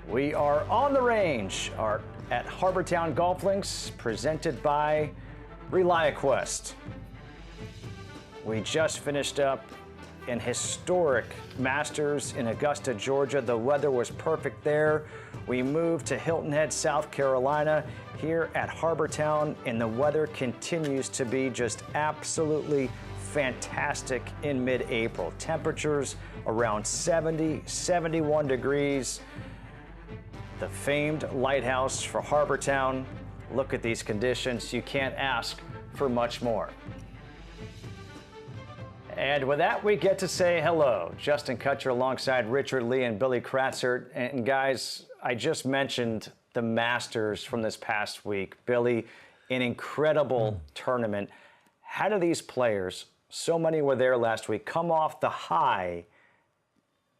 We are on the range at Harbour Town Golf Links, presented by ReliaQuest. We just finished up an historic Masters in Augusta, Georgia. The weather was perfect there. We moved to Hilton Head, South Carolina, here at Harbour Town, and the weather continues to be just absolutely fantastic in mid-April. Temperatures around 70, 71 degrees. The famed lighthouse for Harbour Town. Look at these conditions. You can't ask for much more. And with that, we get to say hello. Justin Kutcher alongside Richard Lee and Billy Kratzert. And guys, I just mentioned the Masters from this past week. Billy, an incredible tournament. How do these players, so many were there last week, come off the high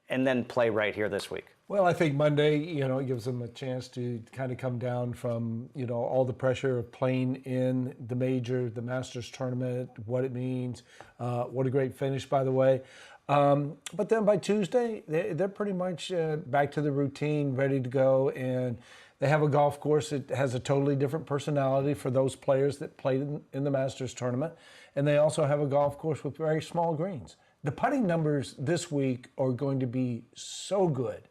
and then play right here this week? Well, I think Monday, it gives them a chance to kind of come down from, all the pressure of playing in the major, the Masters tournament, what it means. What a great finish, by the way. But then by Tuesday, they're pretty much back to the routine, ready to go. And they have a golf course that has a totally different personality for those players that played in the Masters tournament. And they also have a golf course with very small greens. The putting numbers this week are going to be so good.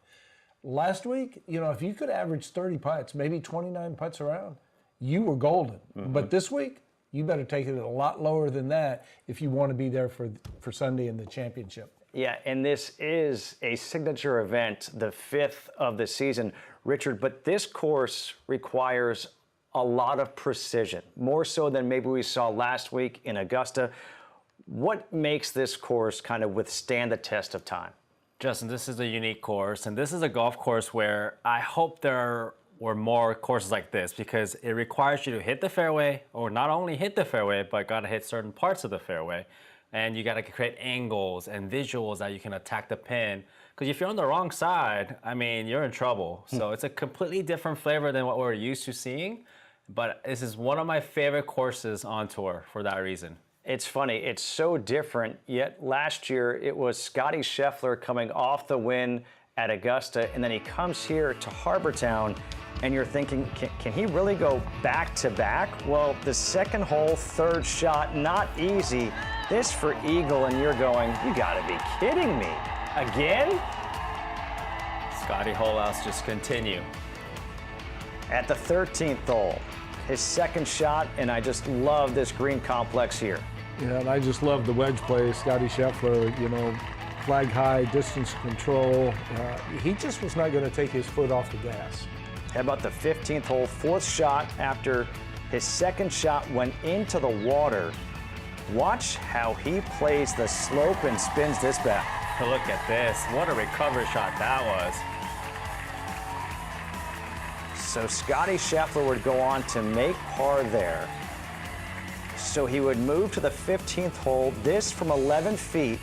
Last week, if you could average 30 putts, maybe 29 putts around, you were golden. Mm-hmm. But this week, you better take it a lot lower than that if you want to be there for Sunday in the championship. Yeah, and this is a signature event, the 5th of the season, Richard, but this course requires a lot of precision, more so than maybe we saw last week in Augusta. What makes this course kind of withstand the test of time? Justin, this is a unique course, and this is a golf course where I hope there were more courses like this, because it requires you to hit the fairway, or not only hit the fairway, but got to hit certain parts of the fairway. And you got to create angles and visuals that you can attack the pin. Because if you're on the wrong side, you're in trouble. So it's a completely different flavor than what we're used to seeing. But this is one of my favorite courses on tour for that reason. It's funny, it's so different, yet last year it was Scotty Scheffler coming off the win at Augusta, and then he comes here to Harbour Town, and you're thinking, can he really go back-to-back? Well, the second hole, third shot, not easy. This for eagle, and you're going, you gotta be kidding me. Again? Scotty holeouts just continue. At the 13th hole, his second shot, and I just love this green complex here. Yeah, and I just love the wedge play. Scotty Scheffler, flag high, distance control. He just was not going to take his foot off the gas. How about the 15th hole, fourth shot after his second shot went into the water. Watch how he plays the slope and spins this back. Look at this. What a recovery shot that was. So Scotty Scheffler would go on to make par there. So he would move to the 15th hole, this from 11 feet,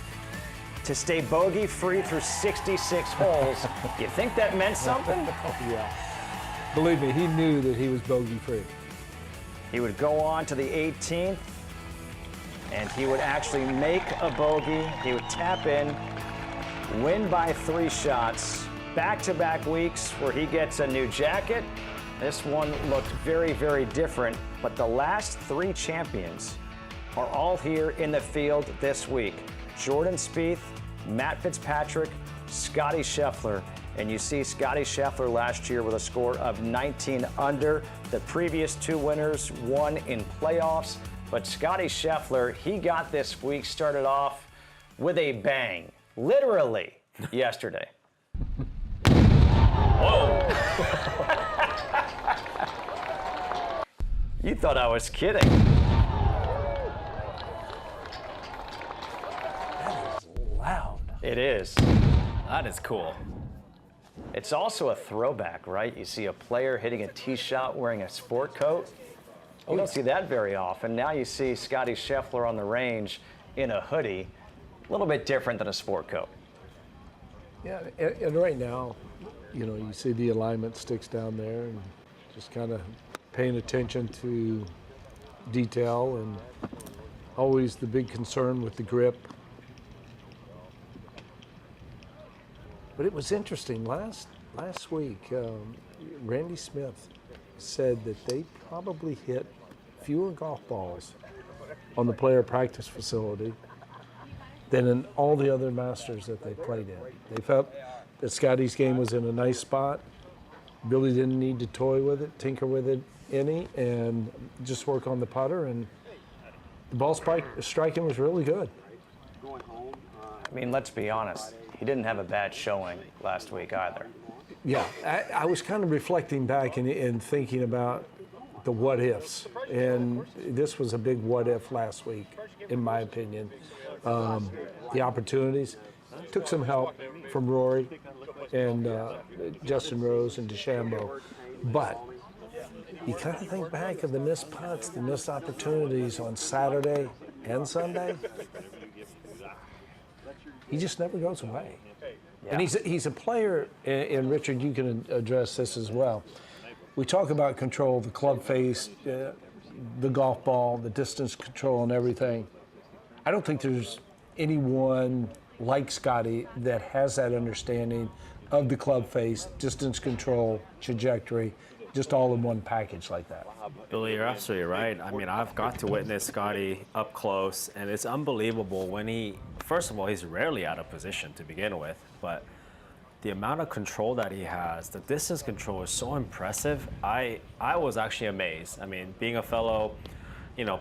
to stay bogey-free through 66 holes. You think that meant something? Yeah. Believe me, he knew that he was bogey-free. He would go on to the 18th, and he would actually make a bogey. He would tap in, win by 3 shots. Back-to-back weeks where he gets a new jacket. This one looked very, very different, but the last 3 champions are all here in the field this week. Jordan Spieth, Matt Fitzpatrick, Scotty Scheffler, and you see Scotty Scheffler last year with a score of 19 under. The previous 2 winners won in playoffs, but Scotty Scheffler, he got this week started off with a bang, literally yesterday. Whoa! You thought I was kidding. That is loud. It is. That is cool. It's also a throwback, right? You see a player hitting a tee shot wearing a sport coat. You don't see that very often. Now you see Scotty Scheffler on the range in a hoodie. A little bit different than a sport coat. Yeah, and right now, you see the alignment sticks down there, and just kind of paying attention to detail, and always the big concern with the grip. But it was interesting. Last week, Randy Smith said that they probably hit fewer golf balls on the player practice facility than in all the other Masters that they played in. They felt that Scotty's game was in a nice spot. Billy didn't need to toy with it, tinker with it any, and just work on the putter. And the ball striking was really good. I mean, let's be honest. He didn't have a bad showing last week either. Yeah, I was kind of reflecting back and thinking about the what ifs, and this was a big what if last week, in my opinion. The opportunities took some help from Rory and Justin Rose and DeChambeau, but you kind of think back of the missed putts, the missed opportunities on Saturday and Sunday. He just never goes away. Yeah. And he's a player, and Richard, you can address this as well. We talk about control, the club face, the golf ball, the distance control and everything. I don't think there's anyone like Scotty that has that understanding of the club face, distance control, trajectory, just all in one package like that. Billy, you're absolutely right. I mean, I've got to witness Scotty up close, and it's unbelievable when first of all, he's rarely out of position to begin with, but the amount of control that he has, the distance control is so impressive. I was actually amazed. I mean, being a fellow,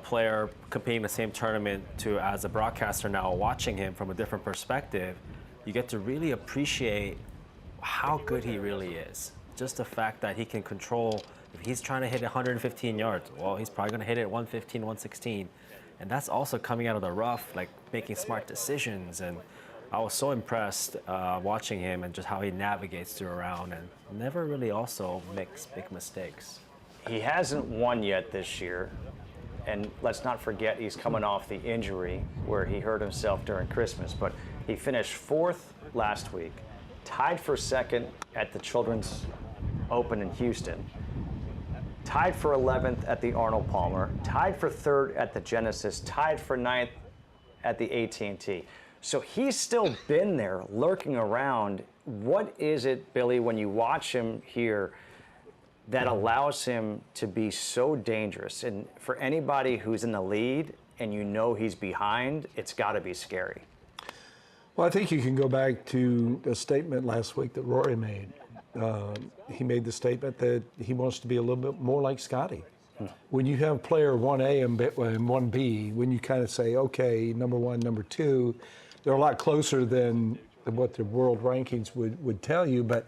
player competing in the same tournament to as a broadcaster now, watching him from a different perspective, you get to really appreciate how good he really is. Just the fact that he can control, if he's trying to hit 115 yards, well, he's probably going to hit it 115, 116. And that's also coming out of the rough, like making smart decisions. And I was so impressed watching him and just how he navigates through around and never really also makes big mistakes. He hasn't won yet this year. And let's not forget he's coming off the injury where he hurt himself during Christmas. But he finished 4th last week, tied for 2nd at the Children's Open in Houston, tied for 11th at the Arnold Palmer, tied for 3rd at the Genesis, tied for 9th at the AT&T. So he's still been there, lurking around. What is it, Billy, when you watch him here that allows him to be so dangerous? And for anybody who's in the lead and he's behind, it's got to be scary. Well, I think you can go back to a statement last week that Rory made. He made the statement that he wants to be a little bit more like Scotty. When you have player 1A and 1B, when you kind of say, okay, number 1, number 2, they're a lot closer than what the world rankings would tell you. But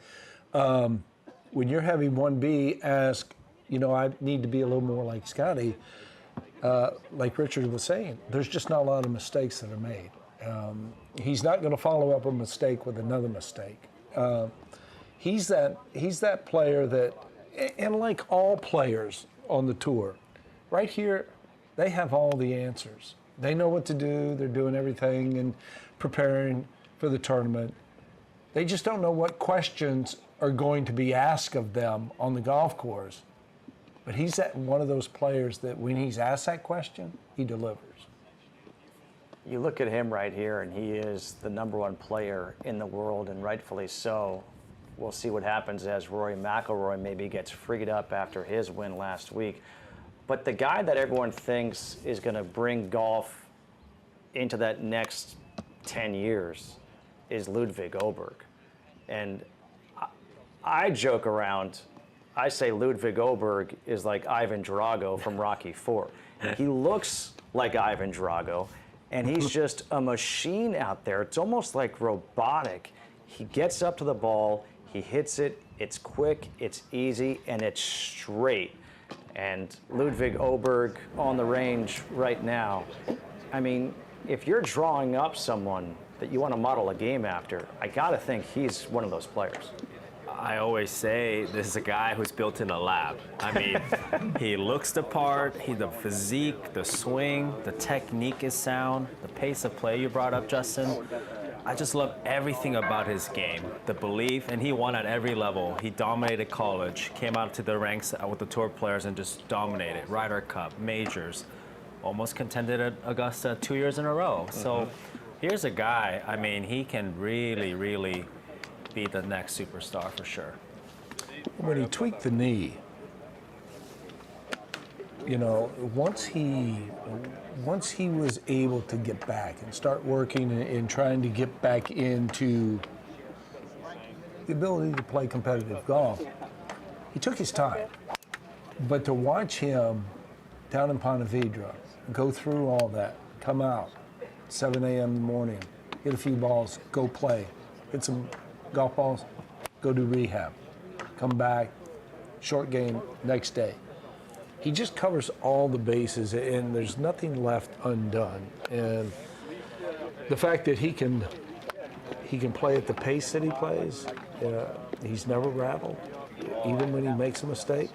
when you're having 1B ask, I need to be a little more like Scotty, like Richard was saying, there's just not a lot of mistakes that are made. He's not going to follow up a mistake with another mistake. He's that player that, and like all players on the tour, right here, they have all the answers. They know what to do. They're doing everything and preparing for the tournament. They just don't know what questions are going to be asked of them on the golf course. But he's one of those players that when he's asked that question, he delivers. You look at him right here, and he is the number 1 player in the world, and rightfully so. We'll see what happens as Rory McIlroy maybe gets freed up after his win last week. But the guy that everyone thinks is going to bring golf into that next 10 years is Ludvig Aberg. And I joke around. I say Ludvig Aberg is like Ivan Drago from Rocky IV. He looks like Ivan Drago, and he's just a machine out there. It's almost like robotic. He gets up to the ball, he hits it, it's quick, it's easy, and it's straight. And Ludvig Aberg on the range right now, I mean, if you're drawing up someone that you want to model a game after, I got to think he's one of those players. I always say this is a guy who's built in a lab. I mean, he looks the part, the physique, the swing, the technique is sound, the pace of play you brought up, Justin. I just love everything about his game, the belief, and he won at every level. He dominated college, came out to the ranks with the tour players and just dominated. Ryder Cup, majors, almost contended at Augusta 2 years in a row. So here's a guy, I mean, he can really, really be the next superstar for sure. When he tweaked the knee, you know, once he was able to get back and start working and trying to get back into the ability to play competitive golf, he took his time. But to watch him down in Ponte Vedra, go through all that, come out, 7 a.m. in the morning, hit a few balls, go play, hit some golf balls, go do rehab, come back, short game, next day. He just covers all the bases, and there's nothing left undone. And the fact that he can play at the pace that he plays, he's never rattled. Even when he makes a mistake,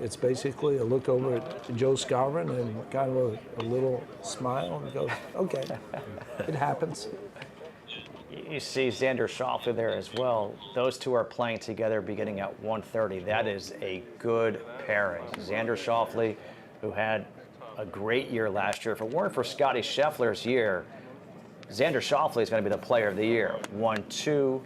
it's basically a look over at Joe Scavron and kind of a little smile and goes, okay, it happens. You see Xander Schauffele there as well. Those two are playing together beginning at 1:30. That is a good pairing. Xander Schauffele, who had a great year last year. If it weren't for Scotty Scheffler's year, Xander Schauffele is going to be the player of the year. Won two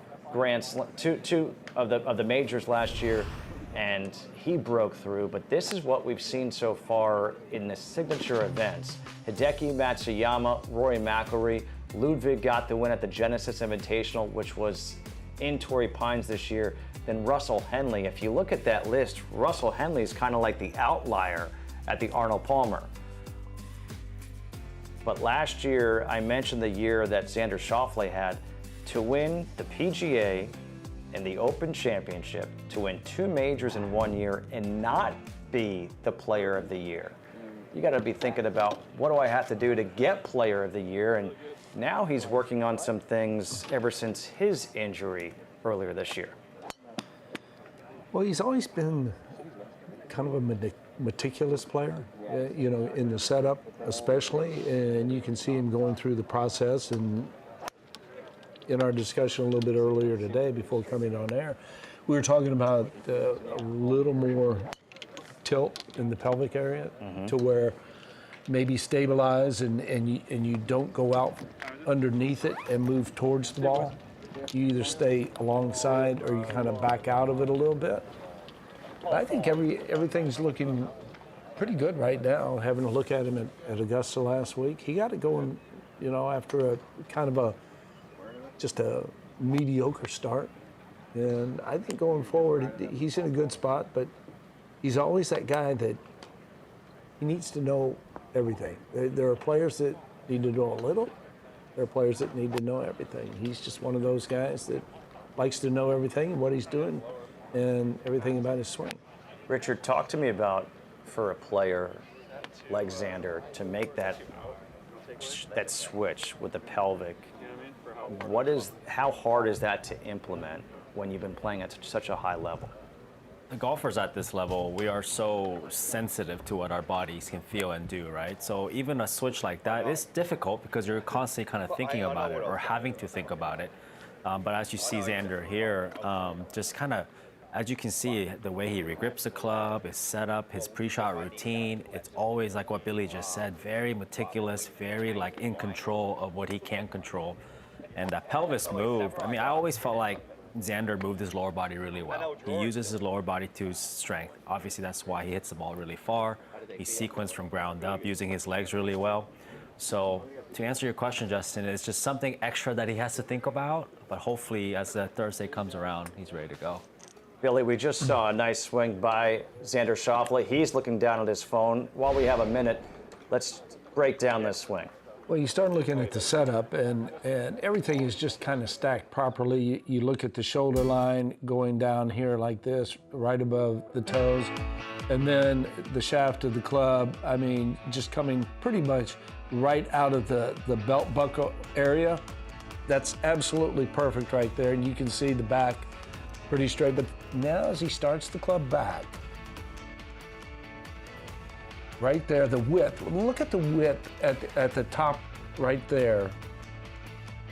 of the majors last year, and he broke through. But this is what we've seen so far in the signature events. Hideki Matsuyama, Rory McIlroy, Ludvig got the win at the Genesis Invitational, which was in Torrey Pines this year. Then Russell Henley. If you look at that list, Russell Henley is kind of like the outlier at the Arnold Palmer. But last year, I mentioned the year that Xander Schauffele had to win the PGA and the Open Championship, to win two majors in 1 year and not be the player of the year. You got to be thinking about, what do I have to do to get player of the year? And now he's working on some things ever since his injury earlier this year. Well, he's always been kind of a meticulous player, you know, in the setup especially, and you can see him going through the process. And in our discussion a little bit earlier today before coming on air, we were talking about a little more tilt in the pelvic area to where maybe stabilize and you don't go out underneath it and move towards the ball. You either stay alongside or you kind of back out of it a little bit. But I think everything's looking pretty good right now. Having a look at him at Augusta last week, he got it going, you know, after a kind of just a mediocre start. And I think going forward, he's in a good spot, but he's always that guy that he needs to know everything. There are players that need to know a little. There are players that need to know everything. He's just one of those guys that likes to know everything and what he's doing and everything about his swing. Richard, talk to me about, for a player like Xander to make that switch with the pelvic, how hard is that to implement when you've been playing at such a high level? The golfers at this level, we are so sensitive to what our bodies can feel and do, right? So even a switch like that is difficult because you're constantly kind of thinking about it or having to think about it. But as you see Xander here, just kind of, as you can see, the way he regrips the club, his setup, his pre-shot routine, it's always like what Billy just said, very meticulous, very like in control of what he can control. And that pelvis move, I mean, I always felt like Xander moved his lower body really well. He uses his lower body to his strength. Obviously, that's why he hits the ball really far. He sequenced from ground up, using his legs really well. So to answer your question, Justin, it's just something extra that he has to think about. But hopefully, as the Thursday comes around, he's ready to go. Billy, we just saw a nice swing by Xander Schauffele. He's looking down at his phone. While we have a minute, let's break down this swing. Well, you start looking at the setup, and everything is just kind of stacked properly. You look at the shoulder line going down here like this, right above the toes, and then the shaft of the club, I mean, just coming pretty much right out of the belt buckle area. That's absolutely perfect right there, and you can see the back pretty straight. But now as he starts the club back, right there, the width. Look at the width at the top right there.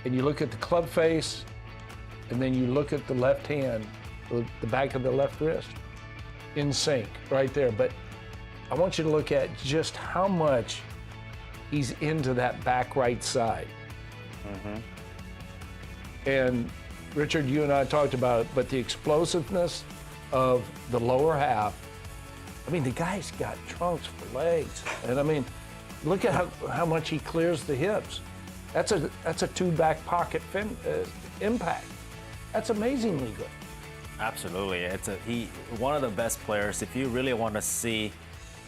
And you look at the club face, and then you look at the left hand, the back of the left wrist, in sync right there. But I want you to look at just how much he's into that back right side. And Richard, you and I talked about it, but the explosiveness of the lower half. I mean, the guy's got trunks for legs, and I mean, look at how much he clears the hips. That's a two back pocket impact. That's amazingly good. Absolutely, he one of the best players. If you really want to see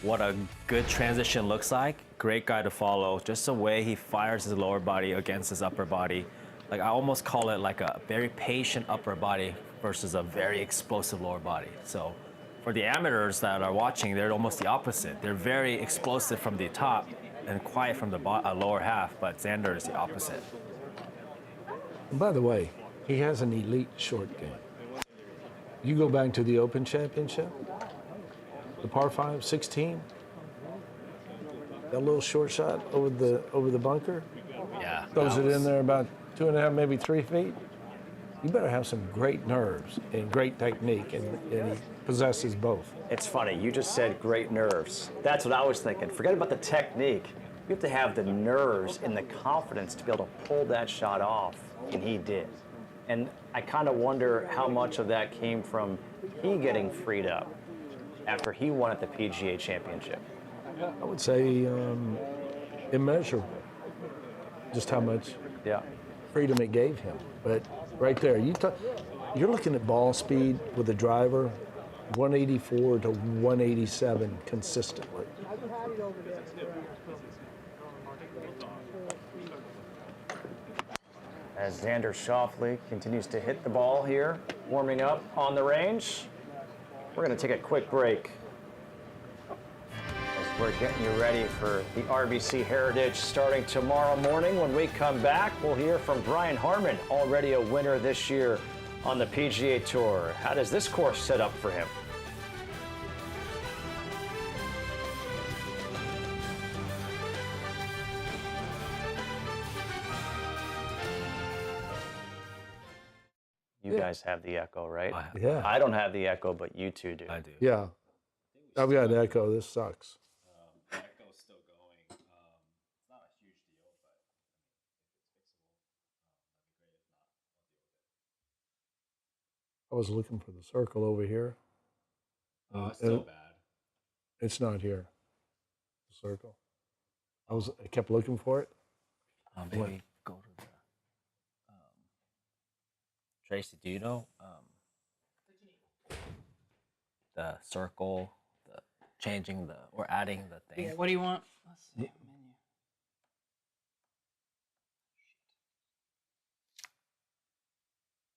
what a good transition looks like, great guy to follow. Just the way he fires his lower body against his upper body. Like I almost call it like a very patient upper body versus a very explosive lower body. So for the amateurs that are watching, they're almost the opposite. They're very explosive from the top and quiet from the lower half, but Xander is the opposite. And by the way, he has an elite short game. You go back to the Open Championship, the par 5, 16, that little short shot over the bunker, Yeah. throws it in there about 2.5, maybe 3 feet. You better have some great nerves and great technique, and he possesses both. It's funny, you just said great nerves. That's what I was thinking. Forget about the technique. You have to have the nerves and the confidence to be able to pull that shot off, and he did. And I kind of wonder how much of that came from he getting freed up after he won at the PGA Championship. I would say immeasurable, just how much freedom it gave him. But right there, you're looking at ball speed with a driver, 184 to 187 consistently. As Xander Schauffele continues to hit the ball here, warming up on the range. We're going to take a quick break as we're getting you ready for the RBC Heritage starting tomorrow morning. When we come back, we'll hear from Brian Harman, already a winner this year on the PGA Tour. How does this course set up for him? You guys have the echo, right? Yeah. I don't have the echo, but you two do. I do. Yeah. I've got an echo. This sucks. Echo's still going. It's not a huge deal, but if it's fixable, that'd be great. If not, I was looking for the circle over here. I'll deal with it. It's still bad. It's not here. The circle. I kept looking for it. Maybe go to the. Tracy, do you know the circle, the changing the or adding the thing? Yeah, what do you want? Let's see. Menu.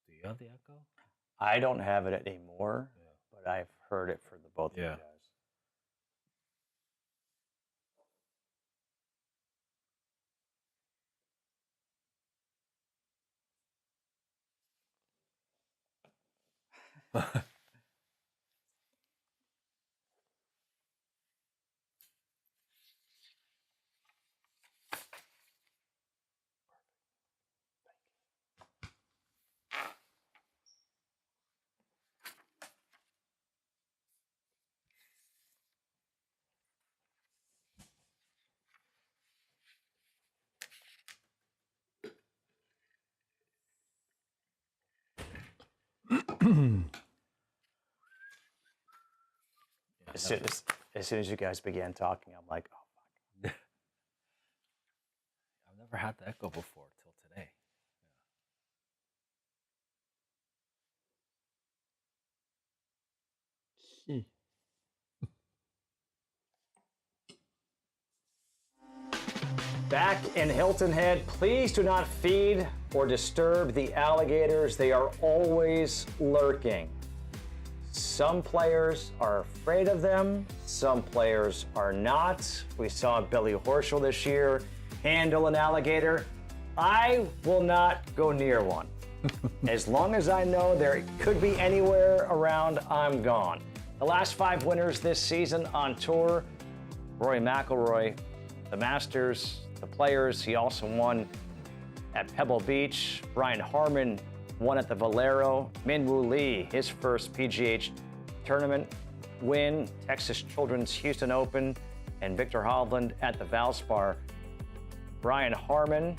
Do you have the echo? I don't have it anymore, but I've heard it for the both of you guys. As soon as you guys began talking, I'm like, oh, fuck. I've never had the echo before till today. Back in Hilton Head, please do not feed or disturb the alligators. They are always lurking. Some players are afraid of them, some players are not. We saw Billy Horschel this year handle an alligator. I will not go near one. As long as I know there could be anywhere around, I'm gone. The last 5 winners this season on tour, Rory McIlroy, the Masters, the Players. He also won at Pebble Beach. Brian Harman won at the Valero. Min-Woo Lee, his first PGA tournament win. Texas Children's Houston Open. And Victor Hovland at the Valspar. Brian Harman,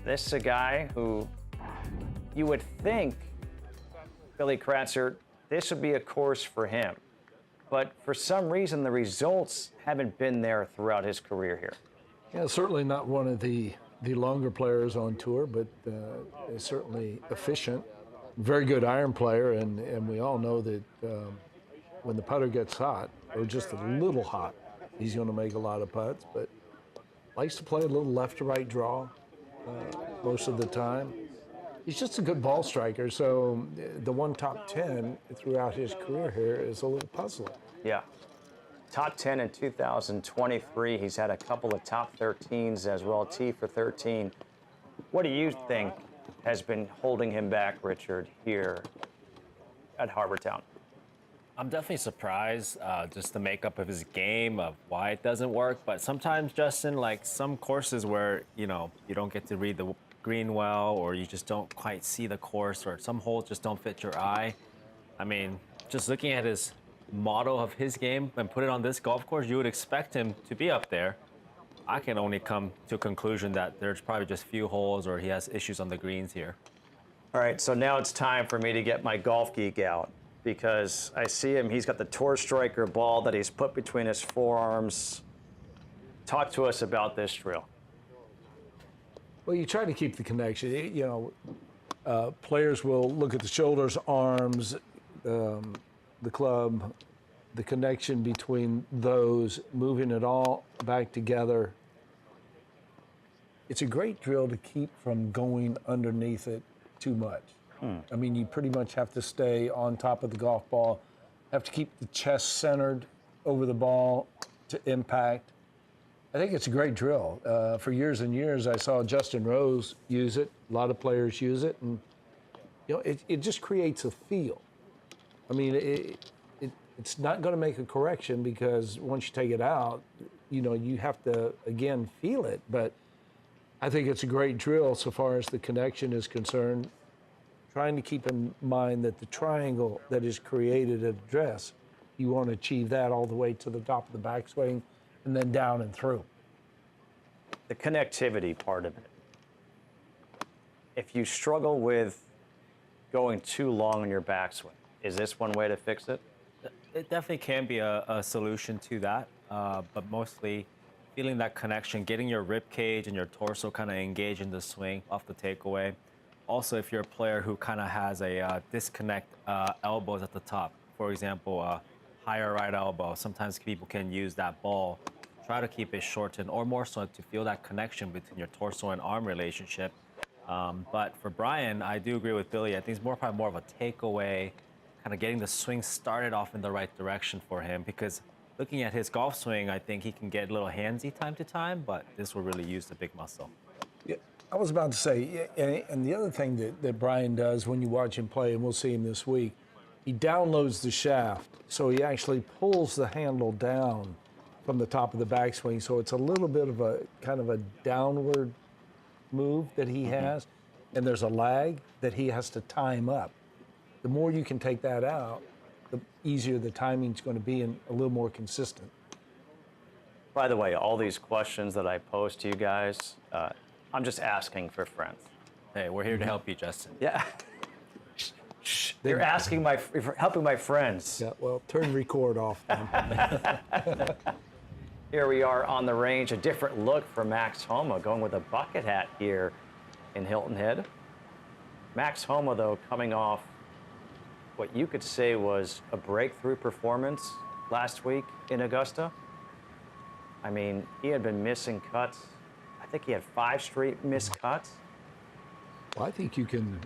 this is a guy who you would think, Billy Kratzer, this would be a course for him. But for some reason, the results haven't been there throughout his career here. Yeah, certainly not one of the longer players on tour, but is certainly efficient. Very good iron player, and we all know that when the putter gets hot, or just a little hot, he's going to make a lot of putts, but likes to play a little left to right draw most of the time. He's just a good ball striker, so the one top 10 throughout his career here is a little puzzling. Yeah. Top 10 in 2023. He's had a couple of top 13s as well, T for 13. What do you think has been holding him back, Richard, here at Harbour Town? I'm definitely surprised, just the makeup of his game, of why it doesn't work. But sometimes, Justin, like some courses where, you don't get to read the green well, or you just don't quite see the course, or some holes just don't fit your eye. I mean, just looking at his model of his game and put it on this golf course, you would expect him to be up there. I can only come to a conclusion that there's probably just few holes, or he has issues on the greens here. All right, so now it's time for me to get my golf geek out, because I see him. He's got the Tour Striker ball that he's put between his forearms. Talk to us about this drill. Well, you try to keep the connection. Players will look at the shoulders, arms, the club, the connection between those, moving it all back together. It's a great drill to keep from going underneath it too much. I mean, you pretty much have to stay on top of the golf ball, have to keep the chest centered over the ball to impact. I think it's a great drill. For years and years, I saw Justin Rose use it. A lot of players use it, and it just creates a feel. I mean, it's not going to make a correction, because once you take it out, you have to again feel it. But I think it's a great drill so far as the connection is concerned. Trying to keep in mind that the triangle that is created at address, you want to achieve that all the way to the top of the backswing, and then down and through. The connectivity part of it. If you struggle with going too long on your backswing, is this one way to fix it? It definitely can be a solution to that, but mostly feeling that connection, getting your rib cage and your torso kind of engaged in the swing off the takeaway. Also, if you're a player who kind of has a disconnect elbows at the top, for example, a higher right elbow, sometimes people can use that ball, try to keep it shortened, or more so to feel that connection between your torso and arm relationship. But for Brian, I do agree with Billy. I think it's probably more of a takeaway, kind of getting the swing started off in the right direction for him, because looking at his golf swing, I think he can get a little handsy time to time, but this will really use the big muscle. Yeah, I was about to say, and the other thing that Brian does when you watch him play, and we'll see him this week, he downloads the shaft, so he actually pulls the handle down from the top of the backswing, so it's a little bit of a kind of a downward move that he has, and there's a lag that he has to time up. The more you can take that out, the easier the timing's going to be and a little more consistent. By the way, all these questions that I pose to you guys, I'm just asking for friends. Hey, we're here to help you, Justin. Yeah. You're helping my friends. Yeah, well, turn record off then. Here we are on the range, a different look for Max Homa, going with a bucket hat here in Hilton Head. Max Homa, though, coming off what you could say was a breakthrough performance last week in Augusta. I mean, he had been missing cuts. I think he had 5 straight missed cuts. Well, I think you can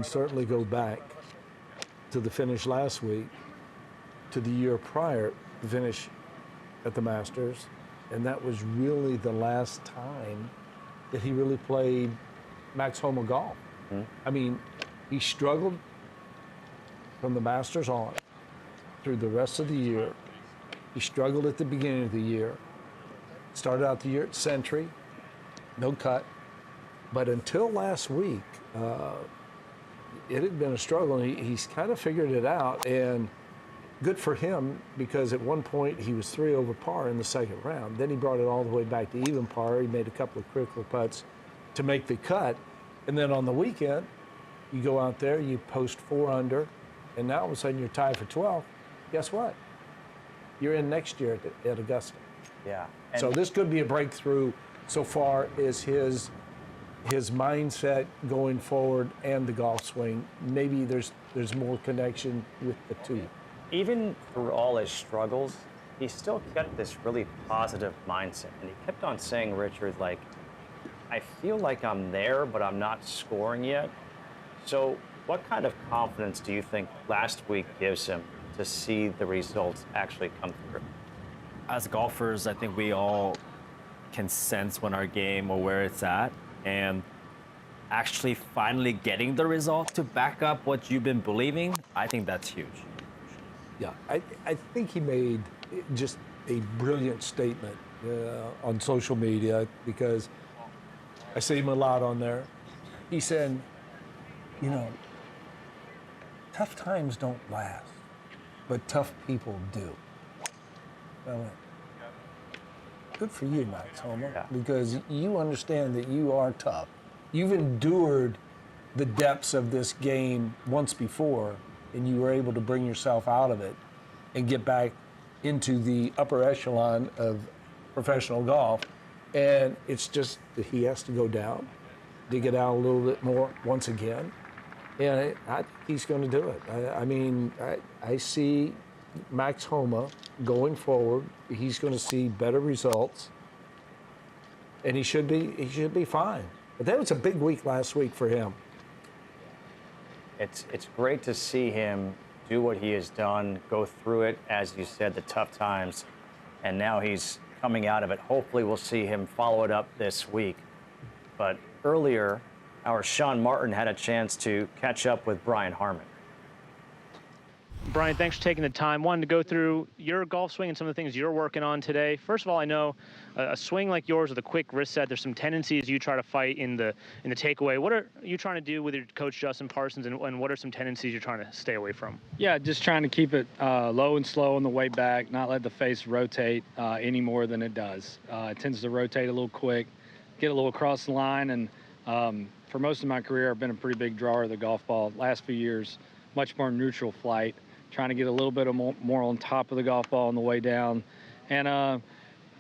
certainly go back to the finish last week, to the year prior, the finish at the Masters, and that was really the last time that he really played Max Homa golf. I mean, he struggled from the Masters on through the rest of the year. He struggled at the beginning of the year. Started out the year at Century, no cut. But until last week, it had been a struggle, and he's kind of figured it out. And good for him, because at one point he was 3 over par in the second round. Then he brought it all the way back to even par. He made a couple of critical putts to make the cut. And then on the weekend, You go out there, you post 4 under, and now all of a sudden you're tied for 12th. Guess what? You're in next year at Augusta. Yeah. So this could be a breakthrough so far as his mindset going forward and the golf swing. Maybe there's more connection with the two. Even through all his struggles, he still kept this really positive mindset. And he kept on saying, Richard, like, I feel like I'm there, but I'm not scoring yet. So what kind of confidence do you think last week gives him to see the results actually come through? As golfers, I think we all can sense when our game or where it's at, and actually finally getting the result to back up what you've been believing, I think that's huge. Yeah, I think he made just a brilliant statement on social media, because I see him a lot on there. He said, you know, tough times don't last, but tough people do. I went, good for you, Max Homa, because you understand that you are tough. You've endured the depths of this game once before, and you were able to bring yourself out of it and get back into the upper echelon of professional golf. And it's just that he has to go down, dig it out a little bit more once again, and I think he's going to do it. I mean, I see Max Homa going forward. He's going to see better results, and he should be fine. But that was a big week last week for him. It's great to see him do what he has done, go through it, as you said, the tough times, and now he's coming out of it. Hopefully we'll see him follow it up this week. But earlier, our Sean Martin had a chance to catch up with Brian Harman. Brian, thanks for taking the time. Wanted to go through your golf swing and some of the things you're working on today. First of all, I know a swing like yours with a quick wrist set, there's some tendencies you try to fight in the takeaway. What are you trying to do with your coach, Justin Parsons, and what are some tendencies you're trying to stay away from? Yeah, just trying to keep it low and slow on the way back, not let the face rotate any more than it does. It tends to rotate a little quick, get a little across the line, and for most of my career, I've been a pretty big drawer of the golf ball. Last few years, much more neutral flight, trying to get a little bit more on top of the golf ball on the way down. And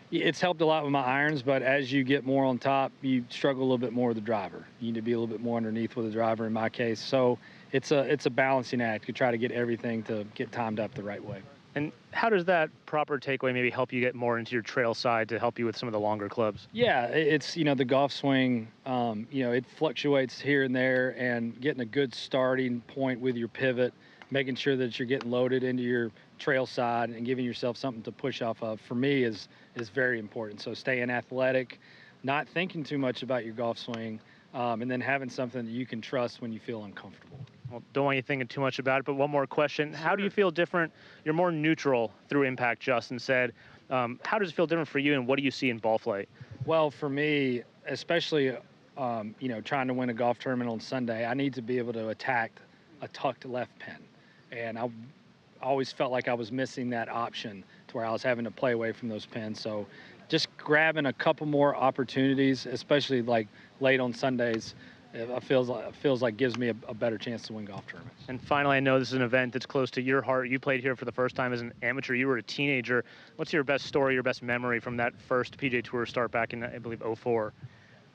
it's helped a lot with my irons, but as you get more on top, you struggle a little bit more with the driver. You need to be a little bit more underneath with the driver in my case. So it's a balancing act to try to get everything to get timed up the right way. And how does that proper takeaway maybe help you get more into your trail side to help you with some of the longer clubs? Yeah, it's, the golf swing, it fluctuates here and there, and getting a good starting point with your pivot, making sure that you're getting loaded into your trail side and giving yourself something to push off of, for me, is very important. So staying athletic, not thinking too much about your golf swing, and then having something that you can trust when you feel uncomfortable. Well, don't want you thinking too much about it, but one more question. How do you feel different? You're more neutral through impact, Justin said. How does it feel different for you, and what do you see in ball flight? Well, for me, especially, trying to win a golf tournament on Sunday, I need to be able to attack a tucked left pin. And I always felt like I was missing that option to where I was having to play away from those pins. So just grabbing a couple more opportunities, especially like late on Sundays, it feels like gives me a better chance to win golf tournaments. And finally, I know this is an event that's close to your heart. You played here for the first time as an amateur. You were a teenager. What's your best story, your best memory from that first PGA Tour start back in, I believe, '04?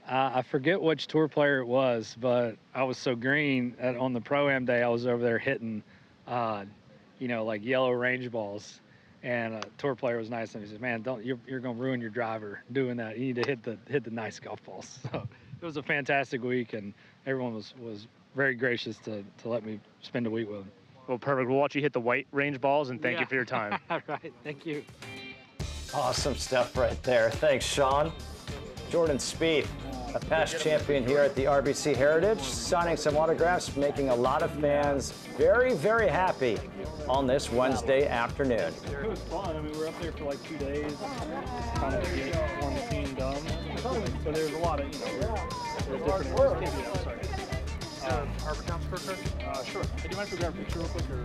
I forget which tour player it was, but I was so green on the Pro-Am day, I was over there hitting like yellow range balls, and a tour player was nice, and he said, "Man, you're going to ruin your driver doing that. You need to hit the nice golf balls." So it was a fantastic week, and everyone was very gracious to let me spend a week with them. Well, perfect. We'll watch you hit the white range balls, and thank you for your time. All right, thank you. Awesome stuff right there. Thanks, Sean. Jordan Spieth, a past champion here at the RBC Heritage, signing some autographs, making a lot of fans very, very happy on this Wednesday afternoon. It was fun. I mean, we were up there for like 2 days, kind of get one team done. So there was a lot of, there's different. Sorry. Harbour Town scorecard? Sure. Hey, do you mind if we grab a picture real quick, or?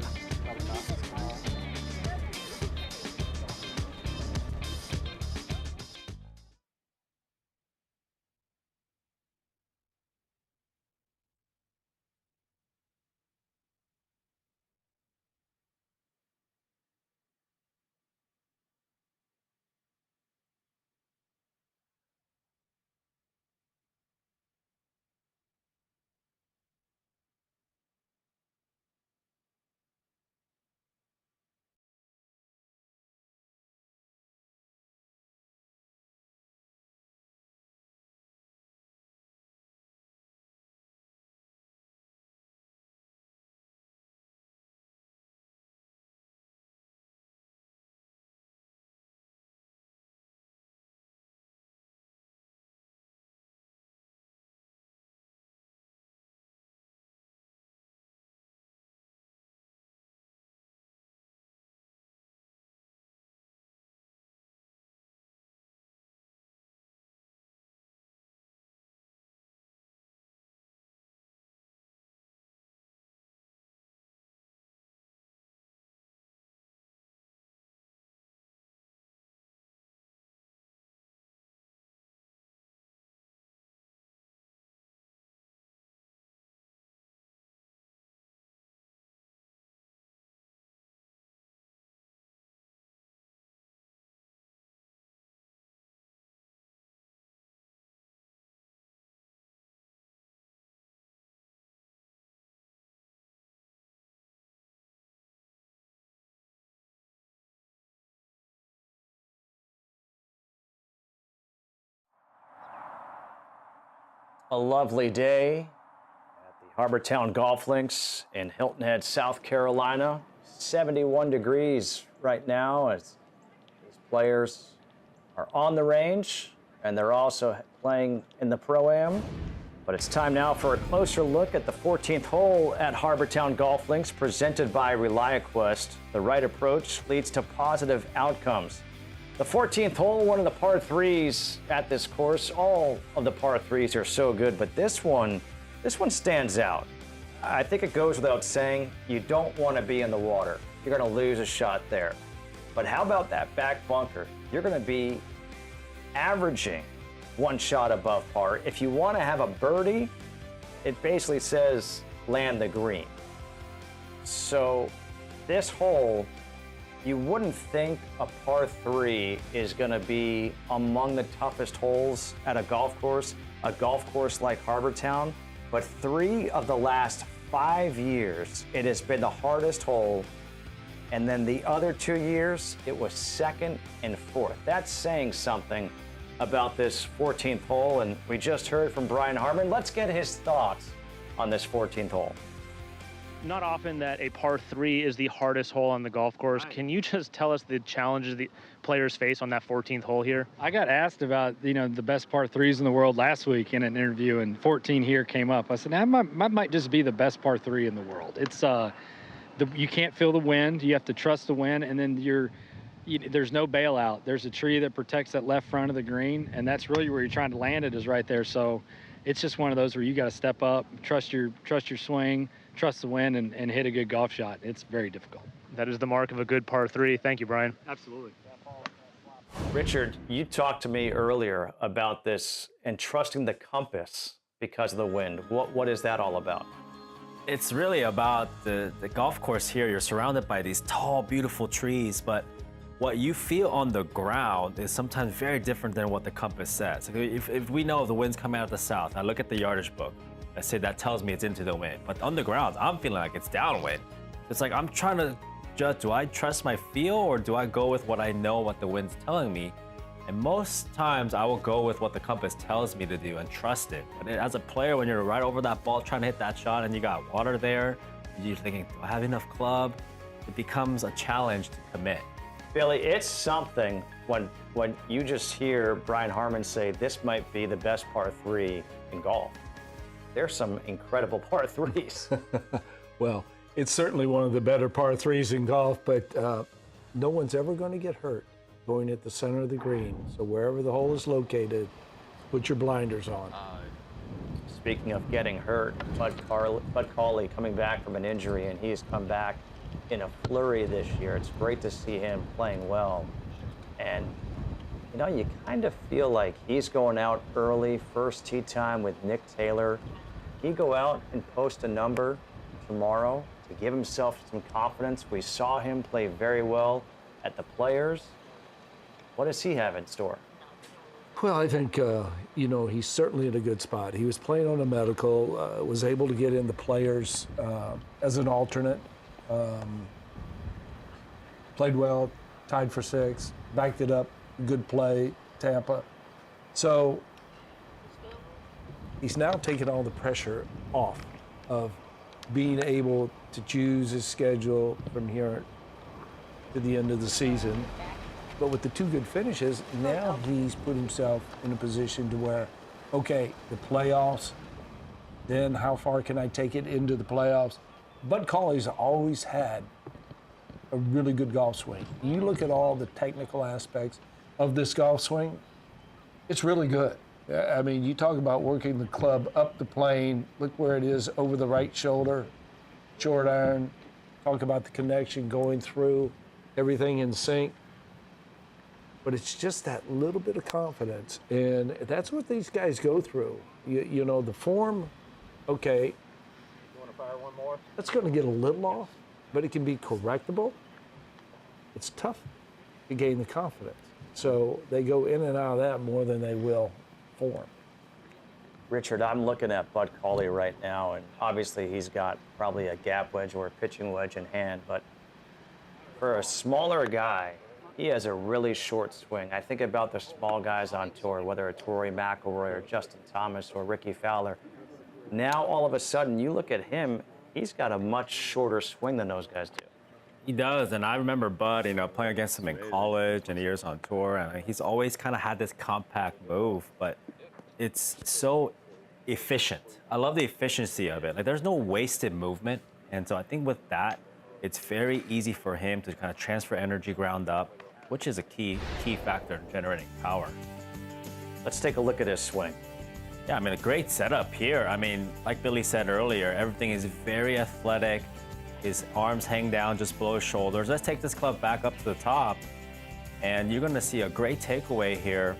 A lovely day at the Harbour Town Golf Links in Hilton Head, South Carolina. 71 degrees right now as these players are on the range, and they're also playing in the Pro-Am. But it's time now for a closer look at the 14th hole at Harbour Town Golf Links, presented by ReliaQuest. The right approach leads to positive outcomes. The 14th hole, one of the par threes at this course. All of the par threes are so good, but this one stands out. I think it goes without saying, you don't want to be in the water. You're going to lose a shot there. But how about that back bunker? You're going to be averaging one shot above par. If you want to have a birdie, it basically says land the green. So this hole, you wouldn't think a par 3 is going to be among the toughest holes at a golf course like Harbour Town, but 3 of the last 5 years, it has been the hardest hole, and then the other 2 years, it was 2nd and 4th. That's saying something about this 14th hole, and we just heard from Brian Harman. Let's get his thoughts on this 14th hole. Not often that a par 3 is the hardest hole on the golf course. Can you just tell us the challenges the players face on that 14th hole here? I got asked about, the best par 3s in the world last week in an interview, and 14 here came up. I said, that might just be the best par 3 in the world. It's you can't feel the wind. You have to trust the wind, and then there's no bailout. There's a tree that protects that left front of the green, and that's really where you're trying to land it, is right there. So it's just one of those where you got to step up, trust your swing, trust the wind, and hit a good golf shot. It's very difficult. That is the mark of a good par 3. Thank you, Brian. Absolutely. Richard, you talked to me earlier about this and trusting the compass because of the wind. What is that all about? It's really about the golf course here. You're surrounded by these tall, beautiful trees, but what you feel on the ground is sometimes very different than what the compass says. If we know the wind's coming out of the south, I look at the yardage book, I say that tells me it's into the wind. But on the ground, I'm feeling like it's downwind. It's like I'm trying to judge, do I trust my feel or do I go with what I know, what the wind's telling me? And most times I will go with what the compass tells me to do and trust it. But as a player, when you're right over that ball trying to hit that shot and you got water there, you're thinking, do I have enough club? It becomes a challenge to commit. Billy, it's something when you just hear Brian Harman say this might be the best par 3 in golf. There's some incredible par 3s. Well, it's certainly one of the better par 3s in golf, but no one's ever going to get hurt going at the center of the green. So wherever the hole is located, put your blinders on. Speaking of getting hurt, Bud Cauley coming back from an injury, and he's come back in a flurry this year. It's great to see him playing well. And, you kind of feel like he's going out early, first tee time with Nick Taylor. He go out and post a number tomorrow to give himself some confidence. We saw him play very well at the Players. What does he have in store? Well, I think, he's certainly in a good spot. He was playing on a medical, was able to get in the Players as an alternate. Played well, tied for 6, backed it up, good play, Tampa. So he's now taken all the pressure off of being able to choose his schedule from here to the end of the season. But with the 2 good finishes, now he's put himself in a position to where, okay, the playoffs, then how far can I take it into the playoffs? Bud Cauley's always had a really good golf swing. You look at all the technical aspects of this golf swing, it's really good. I mean, you talk about working the club up the plane, look where it is over the right shoulder, short iron, talk about the connection going through, everything in sync. But it's just that little bit of confidence, and that's what these guys go through. The form, okay. You want to fire one more? That's going to get a little off, but it can be correctable. It's tough to gain the confidence. So they go in and out of that more than they will form. Richard, I'm looking at Bud Cauley right now, and obviously he's got probably a gap wedge or a pitching wedge in hand, but for a smaller guy, he has a really short swing. I think about the small guys on tour, whether it's Rory McIlroy or Justin Thomas or Ricky Fowler. Now, all of a sudden, you look at him, he's got a much shorter swing than those guys do. He does, and I remember Bud, playing against him in college and years on tour, and he's always kind of had this compact move, but it's so efficient. I love the efficiency of it. Like, there's no wasted movement, and so I think with that, it's very easy for him to kind of transfer energy ground up, which is a key factor in generating power. Let's take a look at his swing. Yeah, a great setup here. Like Billy said earlier, everything is very athletic. His arms hang down just below his shoulders. Let's take this club back up to the top, and you're gonna see a great takeaway here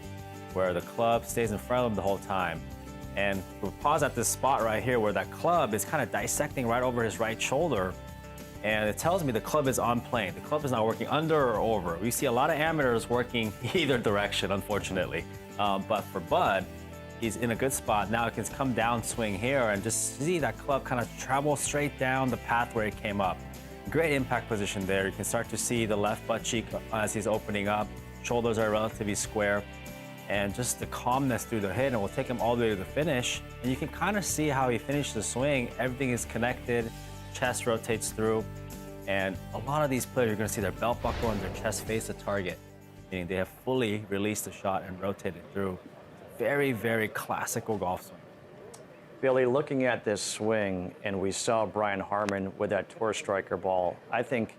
where the club stays in front of him the whole time. And we'll pause at this spot right here where that club is kind of dissecting right over his right shoulder, and it tells me the club is on plane. The club is not working under or over. We see a lot of amateurs working either direction, unfortunately. But for Bud, he's in a good spot. Now it can come down swing here and just see that club kind of travel straight down the path where it came up. Great impact position there. You can start to see the left butt cheek as he's opening up. Shoulders are relatively square. And just the calmness through the hit, and we'll take him all the way to the finish. And you can kind of see how he finished the swing. Everything is connected, chest rotates through. And a lot of these players, you're gonna see their belt buckle and their chest face the target, meaning they have fully released the shot and rotated through. Very, very classical golf swing. Billy, looking at this swing, and we saw Brian Harman with that tour striker ball, I think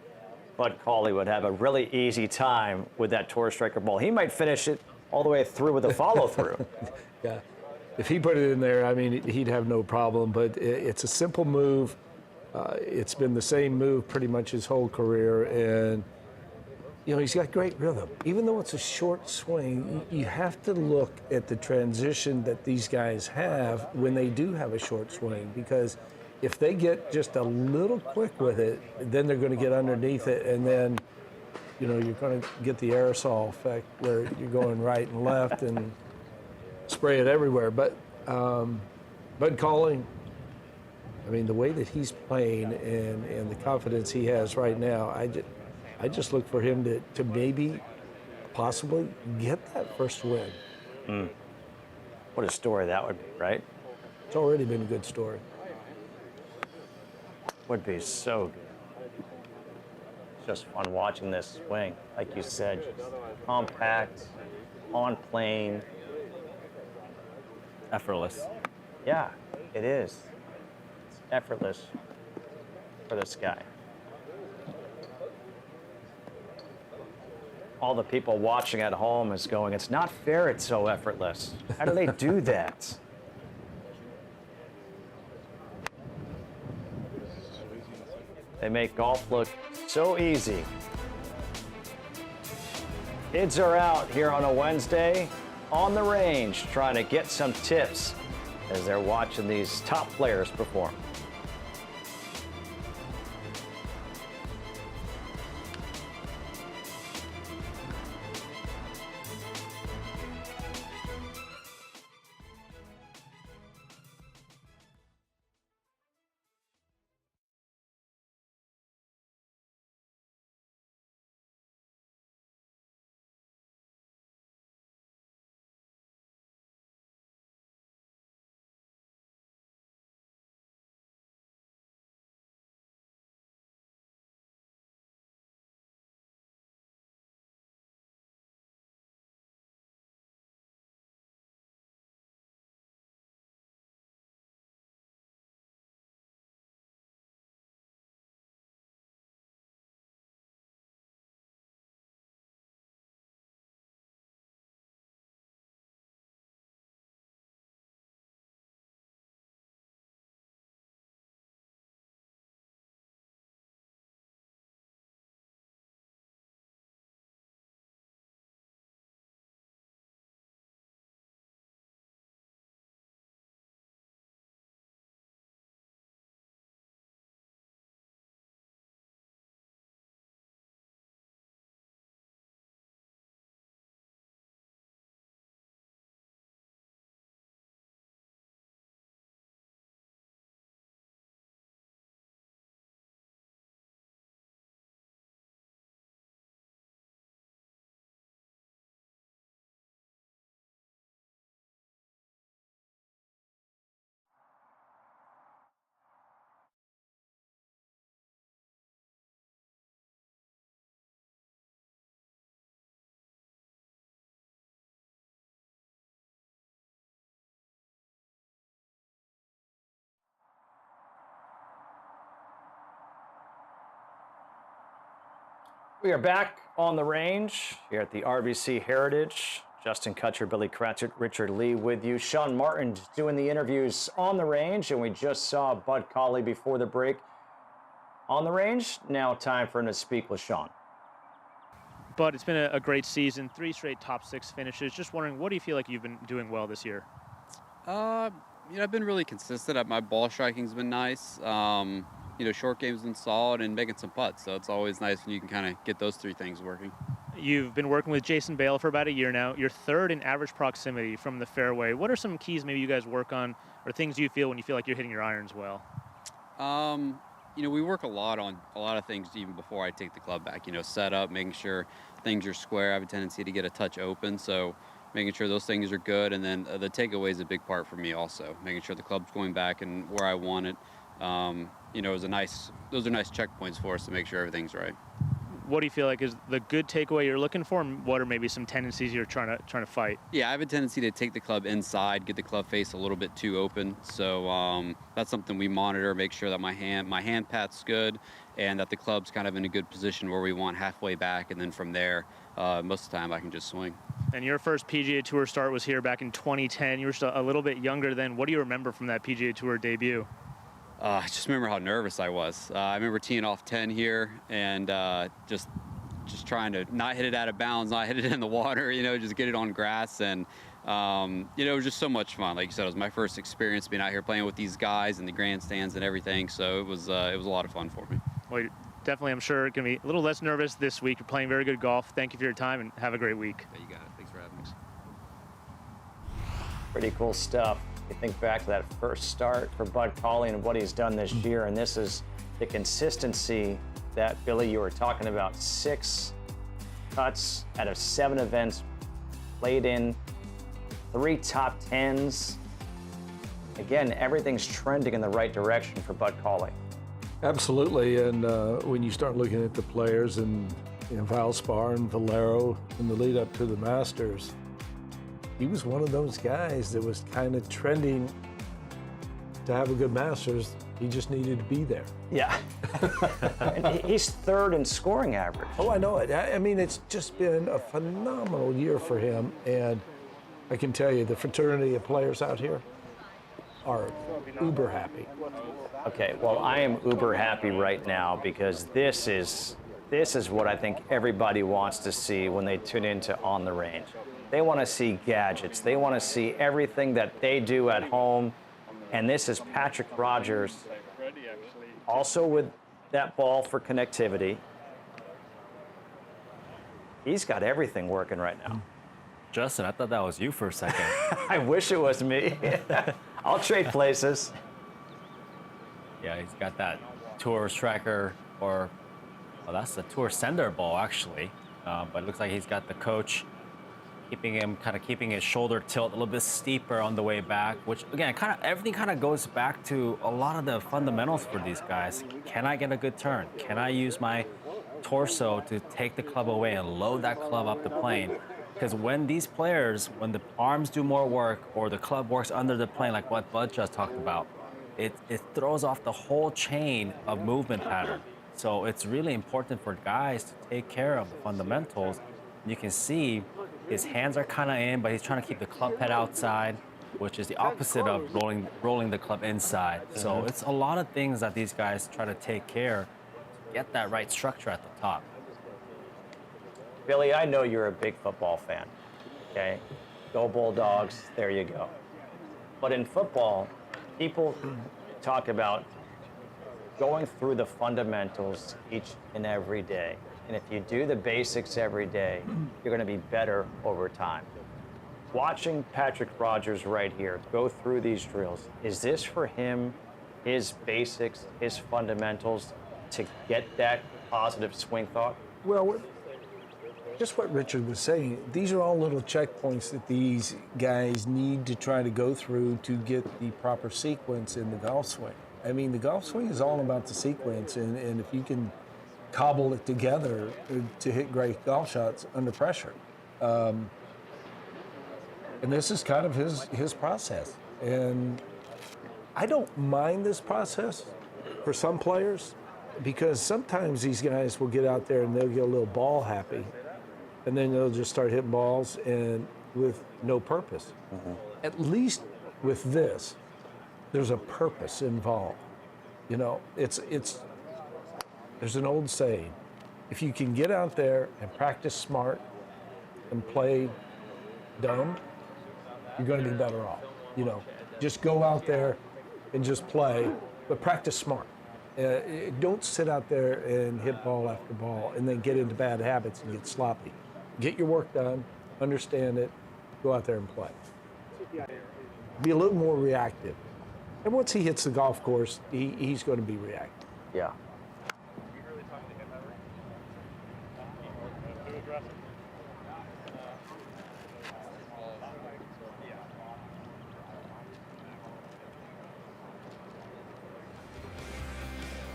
Bud Cauley would have a really easy time with that tour striker ball. He might finish it all the way through with a follow-through. Yeah, if he put it in there, he'd have no problem. But it's a simple move. It's been the same move pretty much his whole career, and he's got great rhythm. Even though it's a short swing, you have to look at the transition that these guys have when they do have a short swing, because if they get just a little quick with it, then they're going to get underneath it, and then you're going to get the aerosol effect where you're going right and left and spray it everywhere. But Bud Cauley, the way that he's playing and the confidence he has right now, I just look for him to maybe, possibly get that first win. What a story that would be, right? It's already been a good story. Would be so good. Just fun watching this swing. Like you said, just compact, on plane. Effortless. Yeah, it is. It's effortless for this guy. All the people watching at home is going, it's not fair it's so effortless. How do they do that? They make golf look so easy. Kids are out here on a Wednesday on the range trying to get some tips as they're watching these top players perform. We are back on the range here at the RBC Heritage. Justin Kutcher, Billy Cratchit, Richard Lee with you. Sean Martin doing the interviews on the range, and we just saw Bud Cauley before the break on the range. Now time for him to speak with Sean. Bud, it's been a great season, 3 straight top 6 finishes. Just wondering, what do you feel like you've been doing well this year? I've been really consistent. My ball striking's been nice. Short game's been solid and making some putts. So it's always nice when you can kind of get those 3 things working. You've been working with Jason Bale for about a year now. You're 3rd in average proximity from the fairway. What are some keys maybe you guys work on, or things you feel when you feel like you're hitting your irons well? We work a lot on a lot of things even before I take the club back. Setup, making sure things are square. I have a tendency to get a touch open, so making sure those things are good. And then the takeaway is a big part for me also, making sure the club's going back and where I want it. Those are nice checkpoints for us to make sure everything's right. What do you feel like is the good takeaway you're looking for, and what are maybe some tendencies you're trying to fight? Yeah, I have a tendency to take the club inside, get the club face a little bit too open. So that's something we monitor, make sure that my hand path's good, and that the club's kind of in a good position where we want halfway back, and then from there, most of the time I can just swing. And your first PGA Tour start was here back in 2010. You were still a little bit younger then. What do you remember from that PGA Tour debut? I just remember how nervous I was. I remember teeing off 10 here and just trying to not hit it out of bounds, not hit it in the water, just get it on grass. And, it was just so much fun. Like you said, it was my first experience being out here playing with these guys and the grandstands and everything. So it was a lot of fun for me. Well, you're definitely, I'm sure, going to be a little less nervous this week. You're playing very good golf. Thank you for your time, and have a great week. Yeah, you got it. Thanks for having me. Pretty cool stuff. You think back to that first start for Bud Cauley and what he's done this year, and this is the consistency that, Billy, you were talking about. 6 cuts out of 7 events played in, 3 top 10s. Again, everything's trending in the right direction for Bud Cauley. Absolutely, and when you start looking at the players and Valspar and Valero in the lead up to the Masters, he was one of those guys that was kind of trending to have a good Masters. He just needed to be there. Yeah. And he's 3rd in scoring average. Oh, I know it. I mean, it's just been a phenomenal year for him, and I can tell you the fraternity of players out here are uber happy. Okay, well, I am uber happy right now because this is what I think everybody wants to see when they tune into On the Range. They want to see gadgets. They want to see everything that they do at home. And this is Patrick Rodgers, also with that ball for connectivity. He's got everything working right now. Justin, I thought that was you for a second. I wish it was me. I'll trade places. Yeah, he's got that tour striker, or well, that's the tour sender ball actually. But it looks like he's got the coach keeping his shoulder tilt a little bit steeper on the way back, which again, everything kind of goes back to a lot of the fundamentals for these guys. Can I get a good turn? Can I use my torso to take the club away and load that club up the plane? Because when these players, when the arms do more work or the club works under the plane, like what Bud just talked about, it throws off the whole chain of movement pattern. So it's really important for guys to take care of the fundamentals. You can see his hands are kind of in, but he's trying to keep the club head outside, which is the opposite of rolling the club inside. So it's a lot of things that these guys try to take care to get that right structure at the top. Billy, I know you're a big football fan, okay? Go Bulldogs, there you go. But in football, people talk about going through the fundamentals each and every day. And if you do the basics every day, you're going to be better over time. Watching Patrick Rodgers right here go through these drills, is this for him, his basics, his fundamentals, to get that positive swing thought? Well, just what Richard was saying, these are all little checkpoints that these guys need to try to go through to get the proper sequence in the golf swing. I mean, the golf swing is all about the sequence, and if you can cobble it together to hit great golf shots under pressure. And this is kind of his process. And I don't mind this process for some players. because sometimes these guys will get out there and they'll get a little ball happy, and then they'll just start hitting balls and with no purpose. At least with this, there's a purpose involved. You know, it's there's an old saying: if you can get out there and practice smart and play dumb, you're going to be better off. You know, just go out there and just play, but practice smart. Don't sit out there and hit ball after ball and then get into bad habits and get sloppy. Get your work done, understand it, go out there and play. Be a little more reactive. And once he hits the golf course, he's going to be reactive. Yeah.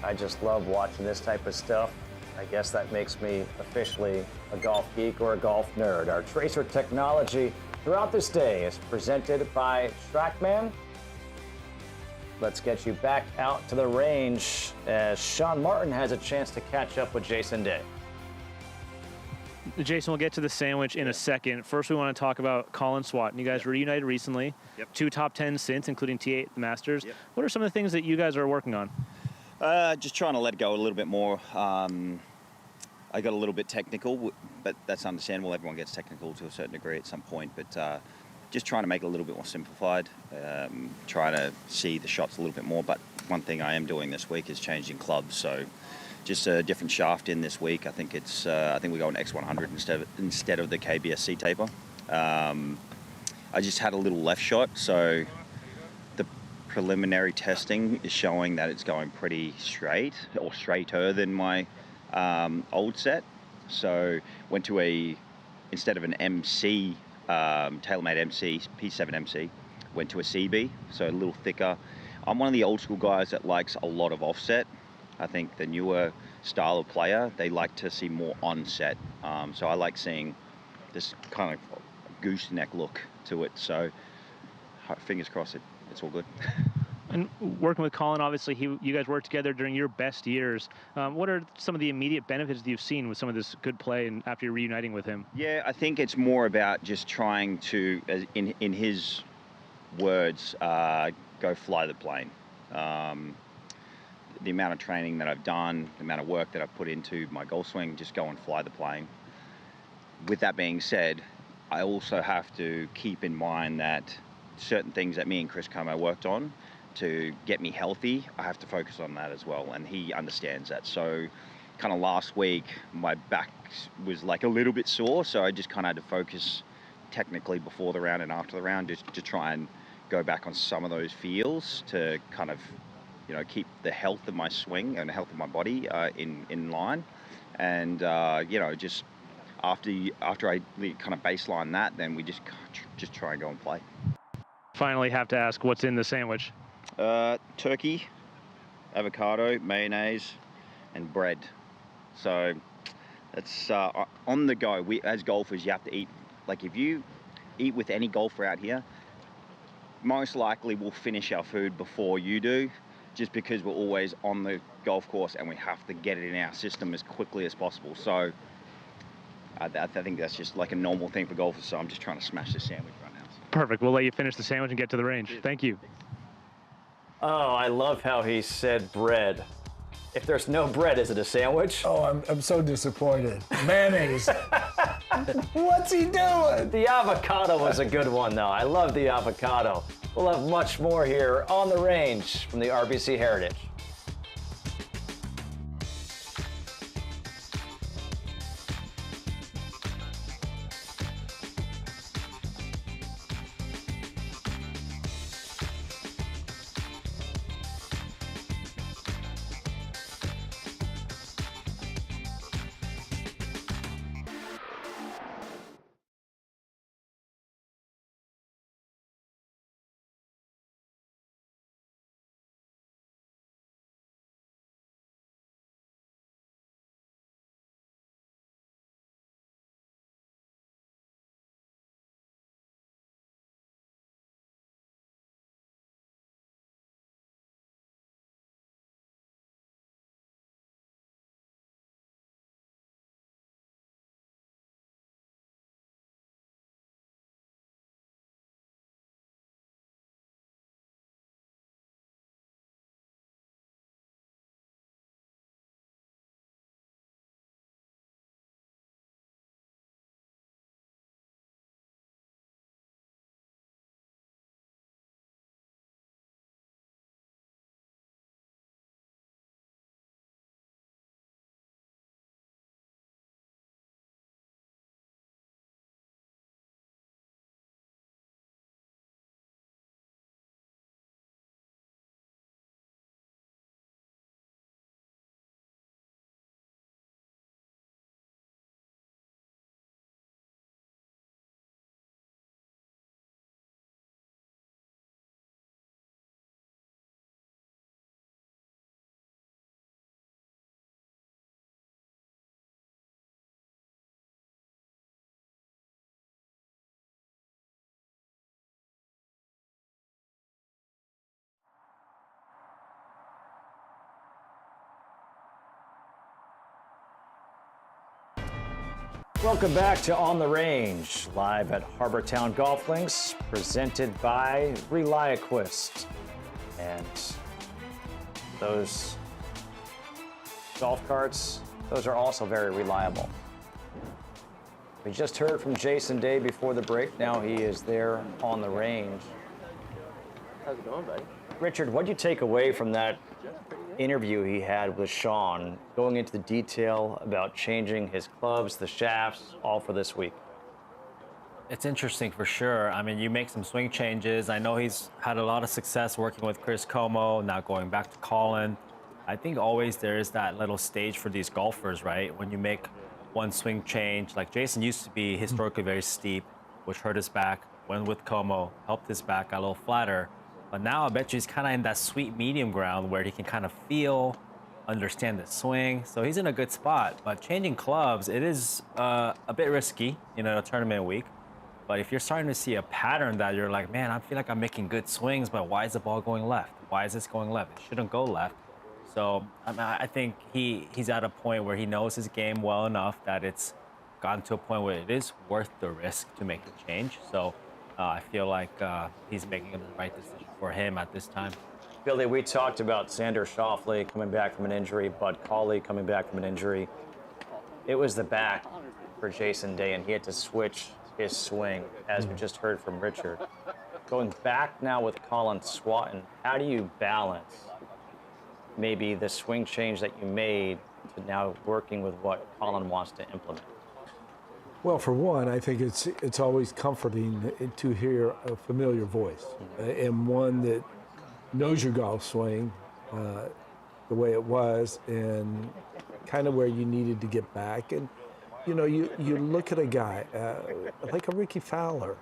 I just love watching this type of stuff. I guess that makes me officially a golf geek or a golf nerd. Our tracer technology throughout this day is presented by Trackman. Let's get you back out to the range as Sean Martin has a chance to catch up with Jason Day. Jason, we'll get to the sandwich in a second. First, we want to talk about Colin Swatton. You guys reunited recently. Yep. 2 top 10s since, including T8 at the Masters. Yep. What are some of the things that you guys are working on? Just trying to let go a little bit more. I got a little bit technical, but that's understandable. Everyone gets technical to a certain degree at some point, but just trying to make it a little bit more simplified, trying to see the shots a little bit more. But one thing I am doing this week is changing clubs, so just a different shaft in this week. I think it's I think we go an X100 instead of the KBSC taper. I just had a little left shot, so the preliminary testing is showing that it's going pretty straight, or straighter than my old set. So went to instead of an MC, TaylorMade MC, P7 MC, went to a CB, so a little thicker. I'm one of the old school guys that likes a lot of offset. I think the newer style of player, they like to see more onset. So I like seeing this kind of gooseneck look to it. So fingers crossed it's all good. And working with Colin, obviously, you guys worked together during your best years. What are some of the immediate benefits that you've seen with some of this good play and after you're reuniting with him? Yeah, I think it's more about just trying to, in his words, go fly the plane. The amount of training that I've done, the amount of work that I've put into my golf swing, just go and fly the plane. With that being said, I also have to keep in mind that certain things that me and Chris Como worked on to get me healthy, I have to focus on that as well, and he understands that. So kind of last week, my back was like a little bit sore, so I just kind of had to focus technically before the round and after the round just to try and go back on some of those feels to kind of, you know, keep the health of my swing and the health of my body in line. And, you know, just after I kind of baseline that, then we just try and go and play. Finally, have to ask, what's in the sandwich? Turkey, avocado, mayonnaise, and bread. So it's on the go. We, as golfers, you have to eat. Like if you eat with any golfer out here, most likely we'll finish our food before you do, just because we're always on the golf course and we have to get it in our system as quickly as possible. So I think that's just like a normal thing for golfers. So I'm just trying to smash this sandwich right now. Perfect. We'll let you finish the sandwich and get to the range. Thank you. Oh, I love how he said bread. If there's no bread, is it a sandwich? Oh, I'm so disappointed. Mayonnaise. What's he doing? The avocado was a good one, though. I love the avocado. We'll have much more here on the range from the RBC Heritage. Welcome back to On the Range, live at Harbour Town Golf Links, presented by ReliaQuest. And those golf carts, those are also very reliable. We just heard from Jason Day before the break. Now he is there on the range. How's it going, buddy? Richard, what did you take away from that interview he had with Sean, going into the detail about changing his clubs, the shafts, all for this week? It's interesting for sure. I mean, you make some swing changes. I know he's had a lot of success working with Chris Como, now going back to Colin. I think always there is that little stage for these golfers, right? When you make one swing change, like Jason used to be historically very steep, which hurt his back. Went with Como, helped his back, got a little flatter. But now I bet you he's kind of in that sweet medium ground where he can kind of feel, understand the swing. So he's in a good spot. But changing clubs, it is a bit risky, a tournament week. But if you're starting to see a pattern that you're like, man, I feel like I'm making good swings, but why is the ball going left? Why is this going left? It shouldn't go left. So I think he's at a point where he knows his game well enough that it's gotten to a point where it is worth the risk to make the change. So I feel like he's making the right decision for him at this time. Billy, we talked about Xander Schauffele coming back from an injury, Bud Cauley coming back from an injury. It was the back for Jason Day, and he had to switch his swing, as we just heard from Richard. Going back now with Colin Swatton, how do you balance maybe the swing change that you made to now working with what Colin wants to implement? Well, for one, I think it's always comforting to hear a familiar voice and one that knows your golf swing the way it was and kind of where you needed to get back. And you look at a guy like a Ricky Fowler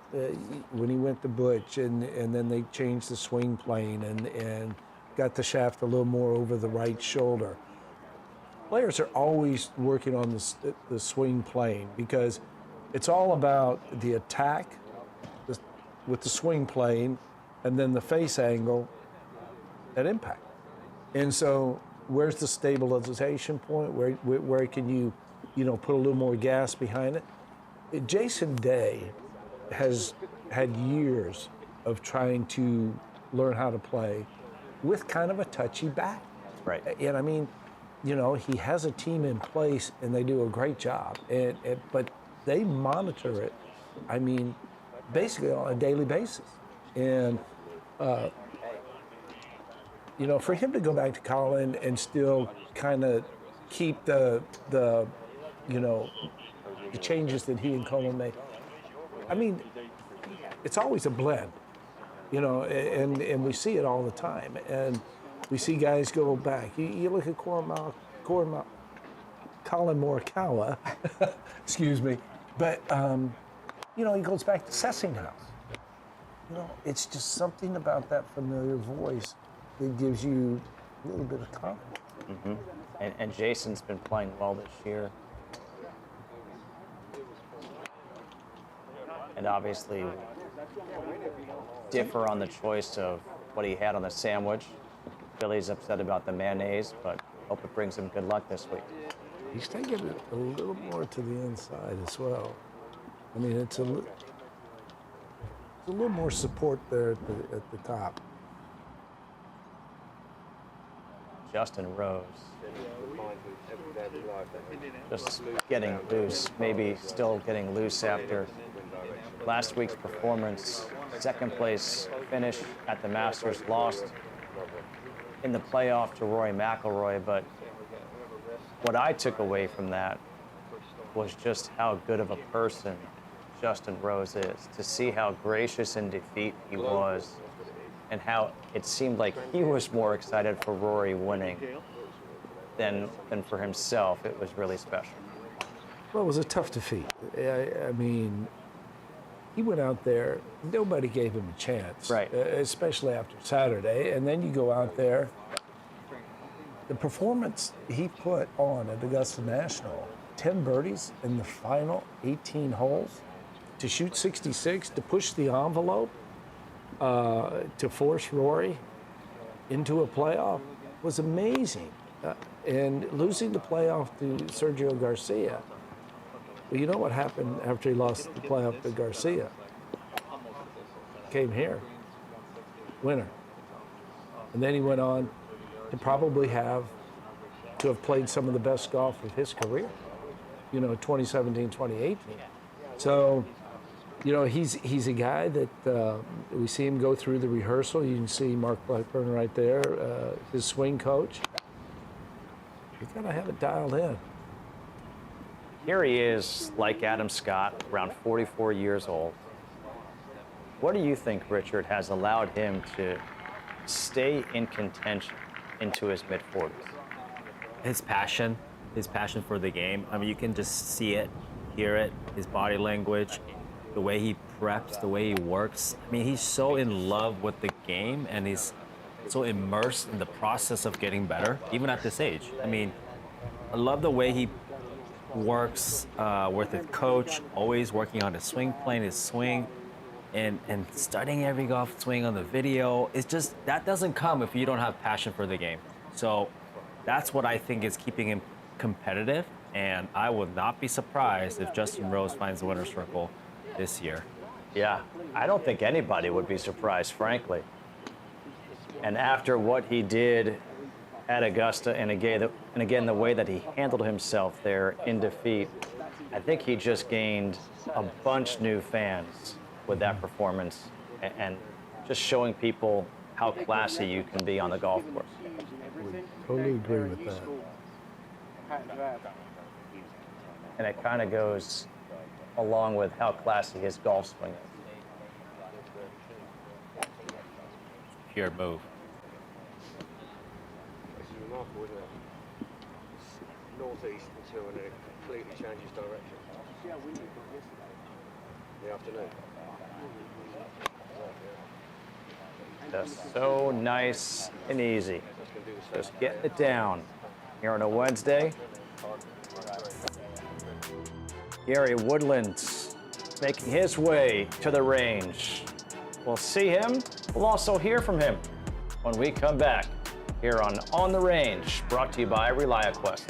when he went to Butch and then they changed the swing plane and got the shaft a little more over the right shoulder. Players are always working on the swing plane because it's all about the attack with the swing plane and then the face angle at impact. And so where's the stabilization point? Where can you put a little more gas behind it? Jason Day has had years of trying to learn how to play with kind of a touchy back. Right. And I mean, he has a team in place and they do a great job. But they monitor it, I mean, basically on a daily basis. And, for him to go back to Colin and still kind of keep the changes that he and Colin made, I mean, it's always a blend, and we see it all the time. And we see guys go back. You look at Colin Morikawa, excuse me, but, he goes back to Sessinghouse. It's just something about that familiar voice that gives you a little bit of confidence. Mm-hmm. And Jason's been playing well this year. And obviously differ on the choice of what he had on the sandwich. Billy's upset about the mayonnaise, but hope it brings him good luck this week. He's taking it a little more to the inside as well. I mean, it's a little more support there at the top. Justin Rose just getting loose, maybe still getting loose after last week's performance. Second place finish at the Masters, lost in the playoff to Rory McIlroy, but what I took away from that was just how good of a person Justin Rose is, to see how gracious in defeat he was and how it seemed like he was more excited for Rory winning than for himself. It was really special. Well, it was a tough defeat. I mean, he went out there, nobody gave him a chance, right? Especially after Saturday. And then you go out there, the performance he put on at Augusta National, 10 birdies in the final 18 holes, to shoot 66, to push the envelope, to force Rory into a playoff was amazing. And losing the playoff to Sergio Garcia, Well, you know what happened after he lost the playoff to Garcia? Came here, winner. And then he went on to probably have played some of the best golf of his career, 2017, 2018. So, he's a guy that we see him go through the rehearsal. You can see Mark Blackburn right there, his swing coach. He's got to have it dialed in. Here he is, like Adam Scott, around 44 years old. What do you think, Richard, has allowed him to stay in contention into his mid-40s? His passion for the game. I mean, you can just see it, hear it, his body language, the way he preps, the way he works. I mean, he's so in love with the game, and he's so immersed in the process of getting better, even at this age. I mean, I love the way he works with his coach, always working on his swing plane, his swing, and studying every golf swing on the video. It's just, that doesn't come if you don't have passion for the game. So that's what I think is keeping him competitive, and I would not be surprised if Justin Rose finds the winner's circle this year. Yeah, I don't think anybody would be surprised, frankly. And after what he did at Augusta, and again, the way that he handled himself there in defeat, I think he just gained a bunch new fans with that performance, and just showing people how classy you can be on the golf course. Totally agree with that. And it kind of goes along with how classy his golf swing is. Pure move. It's remarkable, isn't it? It's northeast until it completely changes direction. In the afternoon. Just so nice and easy. Just getting it down here on a Wednesday. Gary Woodland making his way to the range. We'll see him. We'll also hear from him when we come back here on the Range, brought to you by ReliaQuest.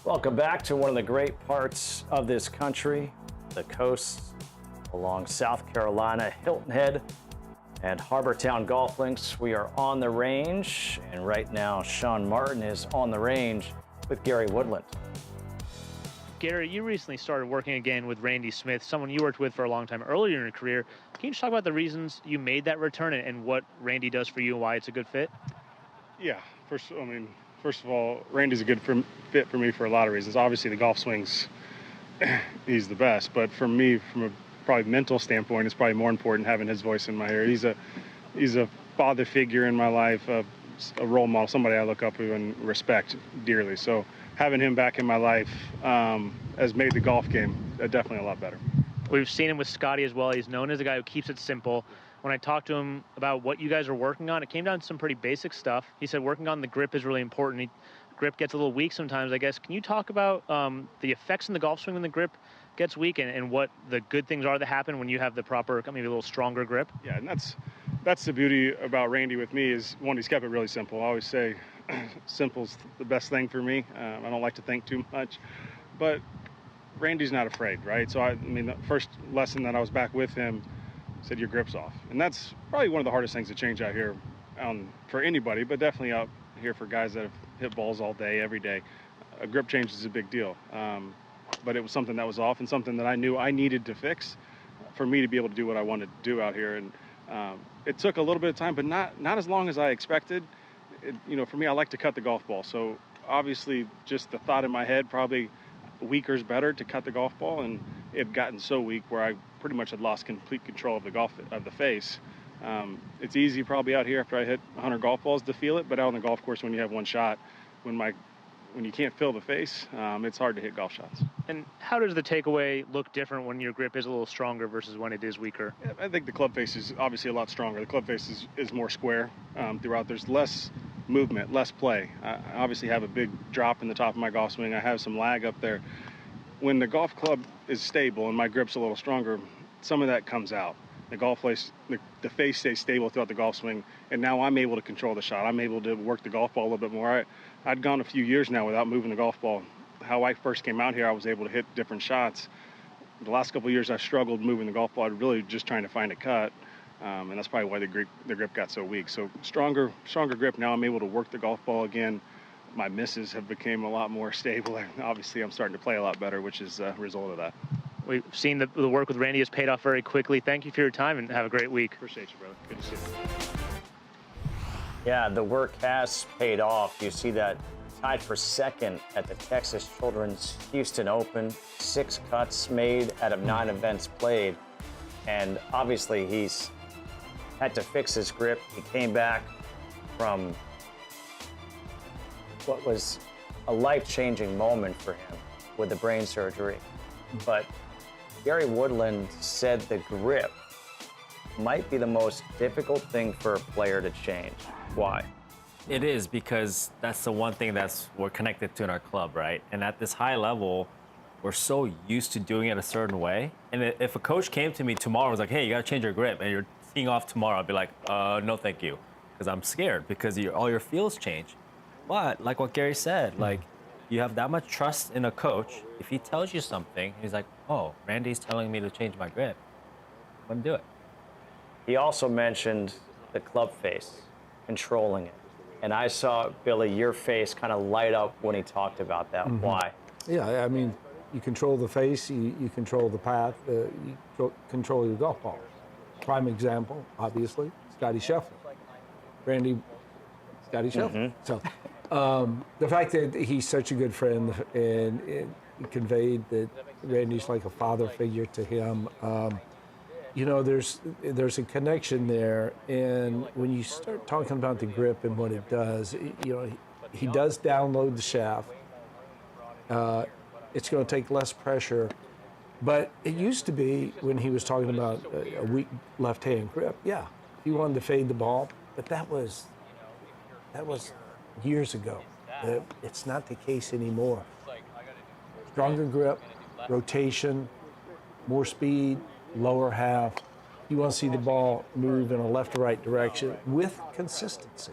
Welcome back to one of the great parts of this country, the coast along South Carolina, Hilton Head and Harbour Town Golf Links. We are on the Range, and right now Sean Martin is on the Range with Gary Woodland. Gary, you recently started working again with Randy Smith, someone you worked with for a long time earlier in your career. Can you just talk about the reasons you made that return and what Randy does for you and why it's a good fit? Yeah, first, I mean, First of all, Randy's a good fit for me for a lot of reasons. Obviously, the golf swings, he's the best. But for me, from a probably mental standpoint, it's probably more important having his voice in my ear. He's a father figure in my life, a role model, somebody I look up to and respect dearly. So having him back in my life has made the golf game definitely a lot better. We've seen him with Scotty as well. He's known as a guy who keeps it simple. When I talked to him about what you guys are working on, it came down to some pretty basic stuff. He said working on the grip is really important. Grip gets a little weak sometimes, I guess. Can you talk about the effects in the golf swing when the grip gets weak and what the good things are that happen when you have the proper, maybe a little stronger grip? Yeah, and that's the beauty about Randy with me is, one, he's kept it really simple. I always say simple's the best thing for me. I don't like to think too much. But Randy's not afraid, right? So, I mean, the first lesson that I was back with him said, your grip's off. And that's probably one of the hardest things to change out here for anybody, but definitely out here for guys that have hit balls all day, every day. A grip change is a big deal. But it was something that was off and something that I knew I needed to fix for me to be able to do what I wanted to do out here. And it took a little bit of time, but not as long as I expected. For me, I like to cut the golf ball. So obviously just the thought in my head, probably weaker is better to cut the golf ball. And it had gotten so weak where I pretty much had lost complete control of the face. It's easy probably out here after I hit 100 golf balls to feel it, but out on the golf course when you have one shot, when you can't feel the face, it's hard to hit golf shots. And how does the takeaway look different when your grip is a little stronger versus when it is weaker? Yeah, I think the club face is obviously a lot stronger. The club face is more square throughout. There's less movement, less play. I obviously have a big drop in the top of my golf swing. I have some lag up there. When the golf club is stable and my grip's a little stronger, some of that comes out. The face stays stable throughout the golf swing, and now I'm able to control the shot. I'm able to work the golf ball a little bit more. I'd gone a few years now without moving the golf ball. How I first came out here, I was able to hit different shots. The last couple of years, I struggled moving the golf ball, really just trying to find a cut, and that's probably why the grip got so weak. So stronger grip. Now I'm able to work the golf ball again. My misses have become a lot more stable, and obviously I'm starting to play a lot better, which is a result of that. We've seen the work with Randy has paid off very quickly. Thank you for your time and have a great week. Appreciate you, brother. Good to see you. Yeah, the work has paid off. You see that tied for second at the Texas Children's Houston Open. 6 cuts made out of 9 events played. And obviously he's had to fix his grip. He came back from what was a life-changing moment for him with the brain surgery. But Gary Woodland said the grip might be the most difficult thing for a player to change. Why? It is, because that's the one thing we're connected to in our club, right? And at this high level, we're so used to doing it a certain way. And if a coach came to me tomorrow and was like, hey, you got to change your grip, and you're teeing off tomorrow, I'd be like, no, thank you. Because I'm scared, because all your feels change. But like what Gary said, you have that much trust in a coach. If he tells you something, he's like, oh, Randy's telling me to change my grip, I'm gonna do it. He also mentioned the club face, controlling it. And I saw, Billy, your face kind of light up when he talked about that. Mm-hmm. Why? Yeah, I mean, you control the face, you control the path, you control your golf ball. Prime example, obviously, Scotty Scheffler. Scotty Scheffler. Mm-hmm. So the fact that he's such a good friend and he conveyed that Randy's like a father figure to him. There's a connection there, and when you start talking about the grip and what it does, he does download the shaft. It's going to take less pressure, but it used to be when he was talking about a weak left-hand grip. Yeah, he wanted to fade the ball, but that was years ago. It's not the case anymore. Stronger grip, rotation, more speed, lower half. You want to see the ball move in a left to right direction with consistency.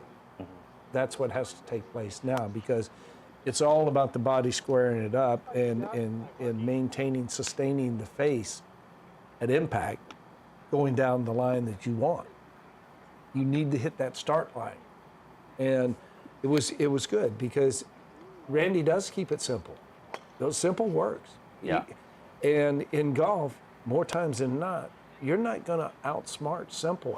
That's what has to take place now, because it's all about the body squaring it up and maintaining, sustaining the face at impact, going down the line that you want. You need to hit that start line. And it was good because Randy does keep it simple. Those simple works. Yeah. And in golf, more times than not, you're not going to outsmart simple.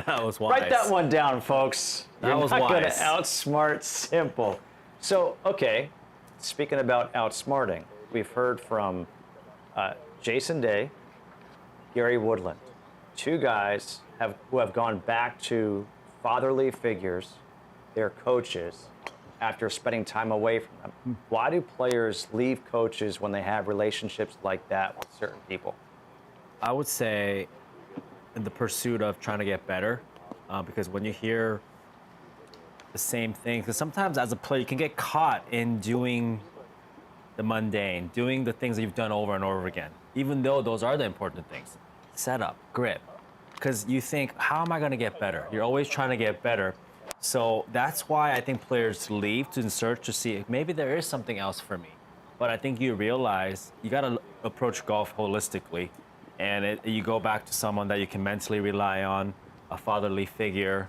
That was wise. Write that one down, folks. That You're was not going to wise. outsmart simple. So, okay, speaking about outsmarting, we've heard from Jason Day, Gary Woodland, two guys who have gone back to fatherly figures, their coaches, after spending time away from them. Why do players leave coaches when they have relationships like that with certain people? I would say in the pursuit of trying to get better, because when you hear the same thing, because sometimes as a player you can get caught in doing the mundane, doing the things that you've done over and over again, even though those are the important things. Setup, grip, because you think, how am I going to get better? You're always trying to get better. So that's why I think players leave to search to see if maybe there is something else for me. But I think you realize you got to approach golf holistically, and you go back to someone that you can mentally rely on, a fatherly figure,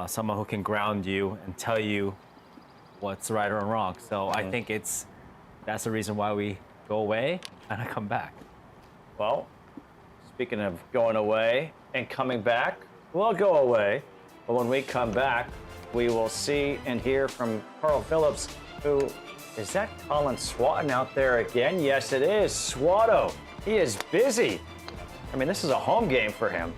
someone who can ground you and tell you what's right or wrong. So I think that's the reason why we go away and I come back. Well, speaking of going away and coming back, we'll go away. But when we come back, we will see and hear from Carl Phillips, who, is that Colin Swatton out there again? Yes, it is. Swatto, he is busy. I mean, this is a home game for him.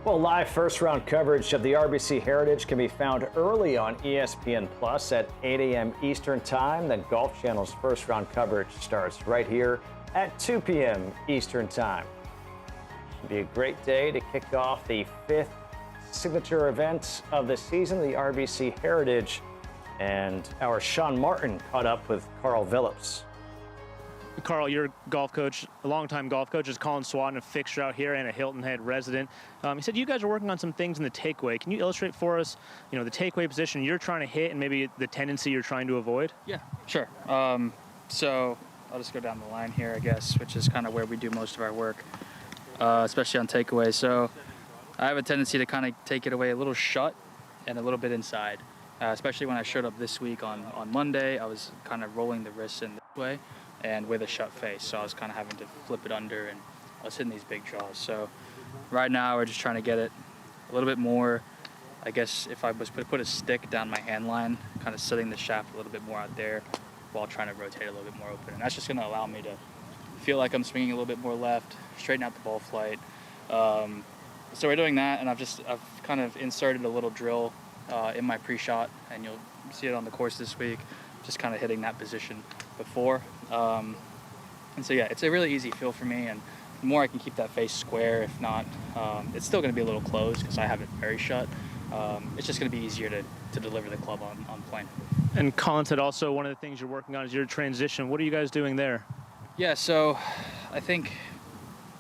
Well, live first-round coverage of the RBC Heritage can be found early on ESPN Plus at 8 a.m. Eastern Time. Then Golf Channel's first-round coverage starts right here at 2 p.m. Eastern Time. It'll be a great day to kick off the 5th signature event of the season, the RBC Heritage. And our Sean Martin caught up with Carl Phillips. Carl, your golf coach, a longtime golf coach, is Colin Swatton, a fixture out here and a Hilton Head resident. He said you guys are working on some things in the takeaway. Can you illustrate for us, the takeaway position you're trying to hit and maybe the tendency you're trying to avoid? Yeah, sure. So I'll just go down the line here, I guess, which is kind of where we do most of our work, especially on takeaway. So I have a tendency to kind of take it away a little shut and a little bit inside, especially when I showed up this week on Monday. I was kind of rolling the wrists in this way and with a shut face, so I was kind of having to flip it under, and I was hitting these big draws. So right now we're just trying to get it a little bit more, I guess if I was to put a stick down my hand line, kind of setting the shaft a little bit more out there while trying to rotate a little bit more open. And that's just going to allow me to feel like I'm swinging a little bit more left, straighten out the ball flight. So we're doing that, and I've kind of inserted a little drill in my pre-shot, and you'll see it on the course this week, just kind of hitting that position before. And And so yeah, it's a really easy feel for me, and the more I can keep that face square, if not, it's still going to be a little closed because I have it very shut. It's just going to be easier to deliver the club on plane. And Colin said also one of the things you're working on is your transition. What are you guys doing there? Yeah, so I think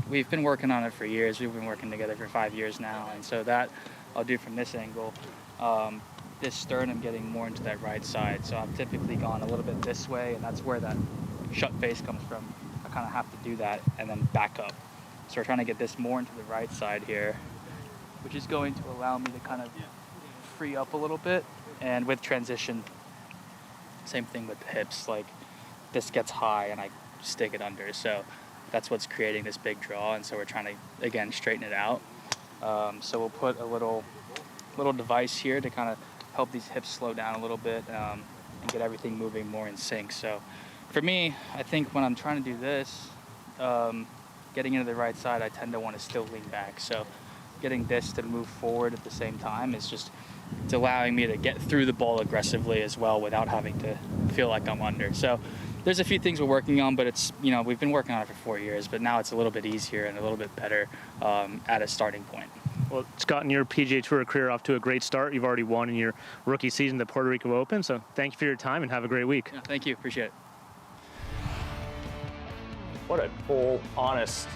we've been working on it for years. We've been working together for 5 years now, and so that I'll do from this angle. This sternum getting more into that right side, so I've typically gone a little bit this way, and that's where that shut face comes from. I kind of have to do that and then back up. So we're trying to get this more into the right side here, which is going to allow me to kind of free up a little bit. And with transition, same thing with the hips, like this gets high and I stick it under. So that's what's creating this big draw, and so we're trying to, again, straighten it out. So we'll put a little device here to kind of help these hips slow down a little bit and get everything moving more in sync. So for me, I think when I'm trying to do this, getting into the right side, I tend to want to still lean back. So getting this to move forward at the same time is just, it's allowing me to get through the ball aggressively as well without having to feel like I'm under. So there's a few things we're working on, but it's, you know, we've been working on it for 4 years, but now it's a little bit easier and a little bit better at a starting point. Well, it's gotten your PGA Tour career off to a great start. You've already won in your rookie season, the Puerto Rico Open. So thank you for your time and have a great week. Yeah, thank you. Appreciate it. What a cool, honest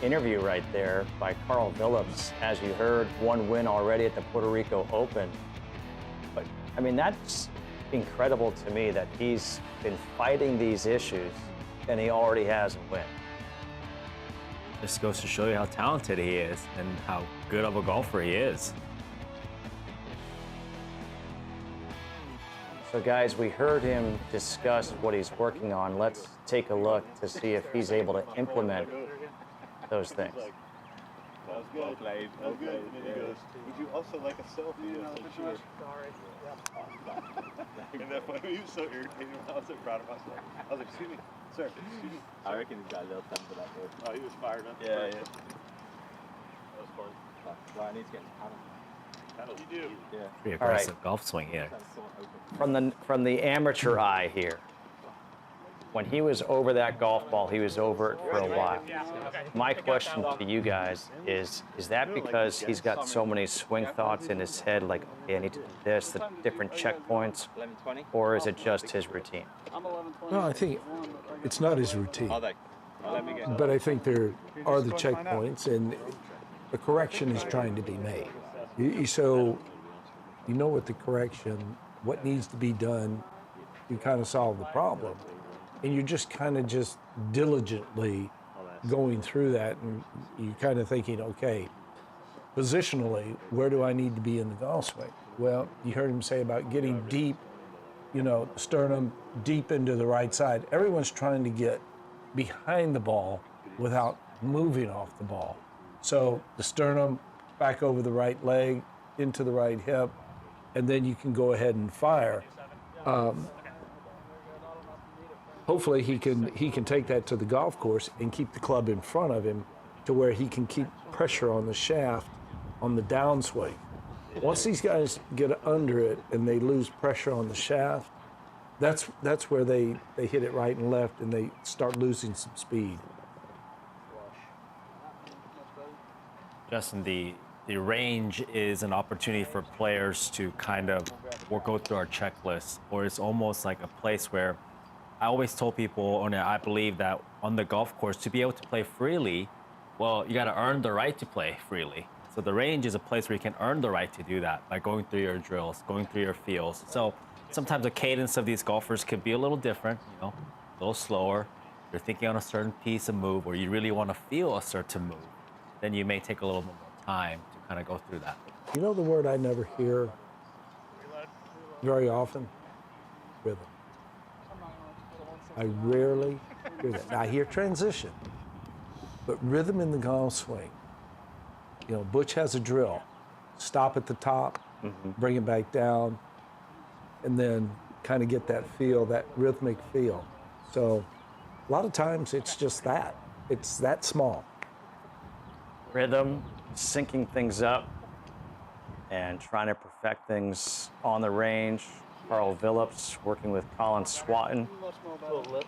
interview right there by Carl Phillips. As you heard, one win already at the Puerto Rico Open. But, I mean, that's incredible to me that he's been fighting these issues and he already has a win. This goes to show you how talented he is and how good of a golfer he is. So guys, we heard him discuss what he's working on. Let's take a look to see if he's able to implement those things. Well played. Well played. Yeah. Would you also like a selfie? Sure. Sorry. And then when he was so irritated, I was so proud of myself. I was like, excuse me, sir, excuse me. I reckon he's got a little time for that one. Oh, he was fired up. Yeah, yeah. That was fun. Well, I need to get into paddle. You do. Yeah. Pretty aggressive golf swing here. From the amateur eye here, when he was over that golf ball, he was over it for a while. My question to you guys is that because he's got so many swing thoughts in his head, like, okay, I need to do this, the different checkpoints, or is it just his routine? No, I think it's not his routine. But I think there are the checkpoints, and a correction is trying to be made. So you know what the correction, what needs to be done, you kind of solve the problem. And you're just kind of just diligently going through that, and you're kind of thinking, okay, positionally, where do I need to be in the golf swing? Well, you heard him say about getting deep, you know, sternum deep into the right side. Everyone's trying to get behind the ball without moving off the ball. So the sternum back over the right leg, into the right hip, and then you can go ahead and fire. Hopefully he can take that to the golf course and keep the club in front of him to where he can keep pressure on the shaft on the downswing. Once these guys get under it and they lose pressure on the shaft, that's where they hit it right and left and they start losing some speed. Justin, the range is an opportunity for players to kind of go through our checklist, or it's almost like a place where I always told people, and I believe that on the golf course, to be able to play freely, well, you got to earn the right to play freely. So the range is a place where you can earn the right to do that by going through your drills, going through your feels. So sometimes the cadence of these golfers could be a little different, you know, a little slower. You're thinking on a certain piece of move, or you really want to feel a certain move, then you may take a little bit more time to kind of go through that. You know the word I never hear very often? Rhythm. I rarely hear that. Now, I hear transition, but rhythm in the golf swing. You know, Butch has a drill. Stop at the top, bring it back down, and then kind of get that feel, that rhythmic feel. So a lot of times it's just that. It's that small. Rhythm, syncing things up, and trying to perfect things on the range, Carl Phillips working with Colin Swatton.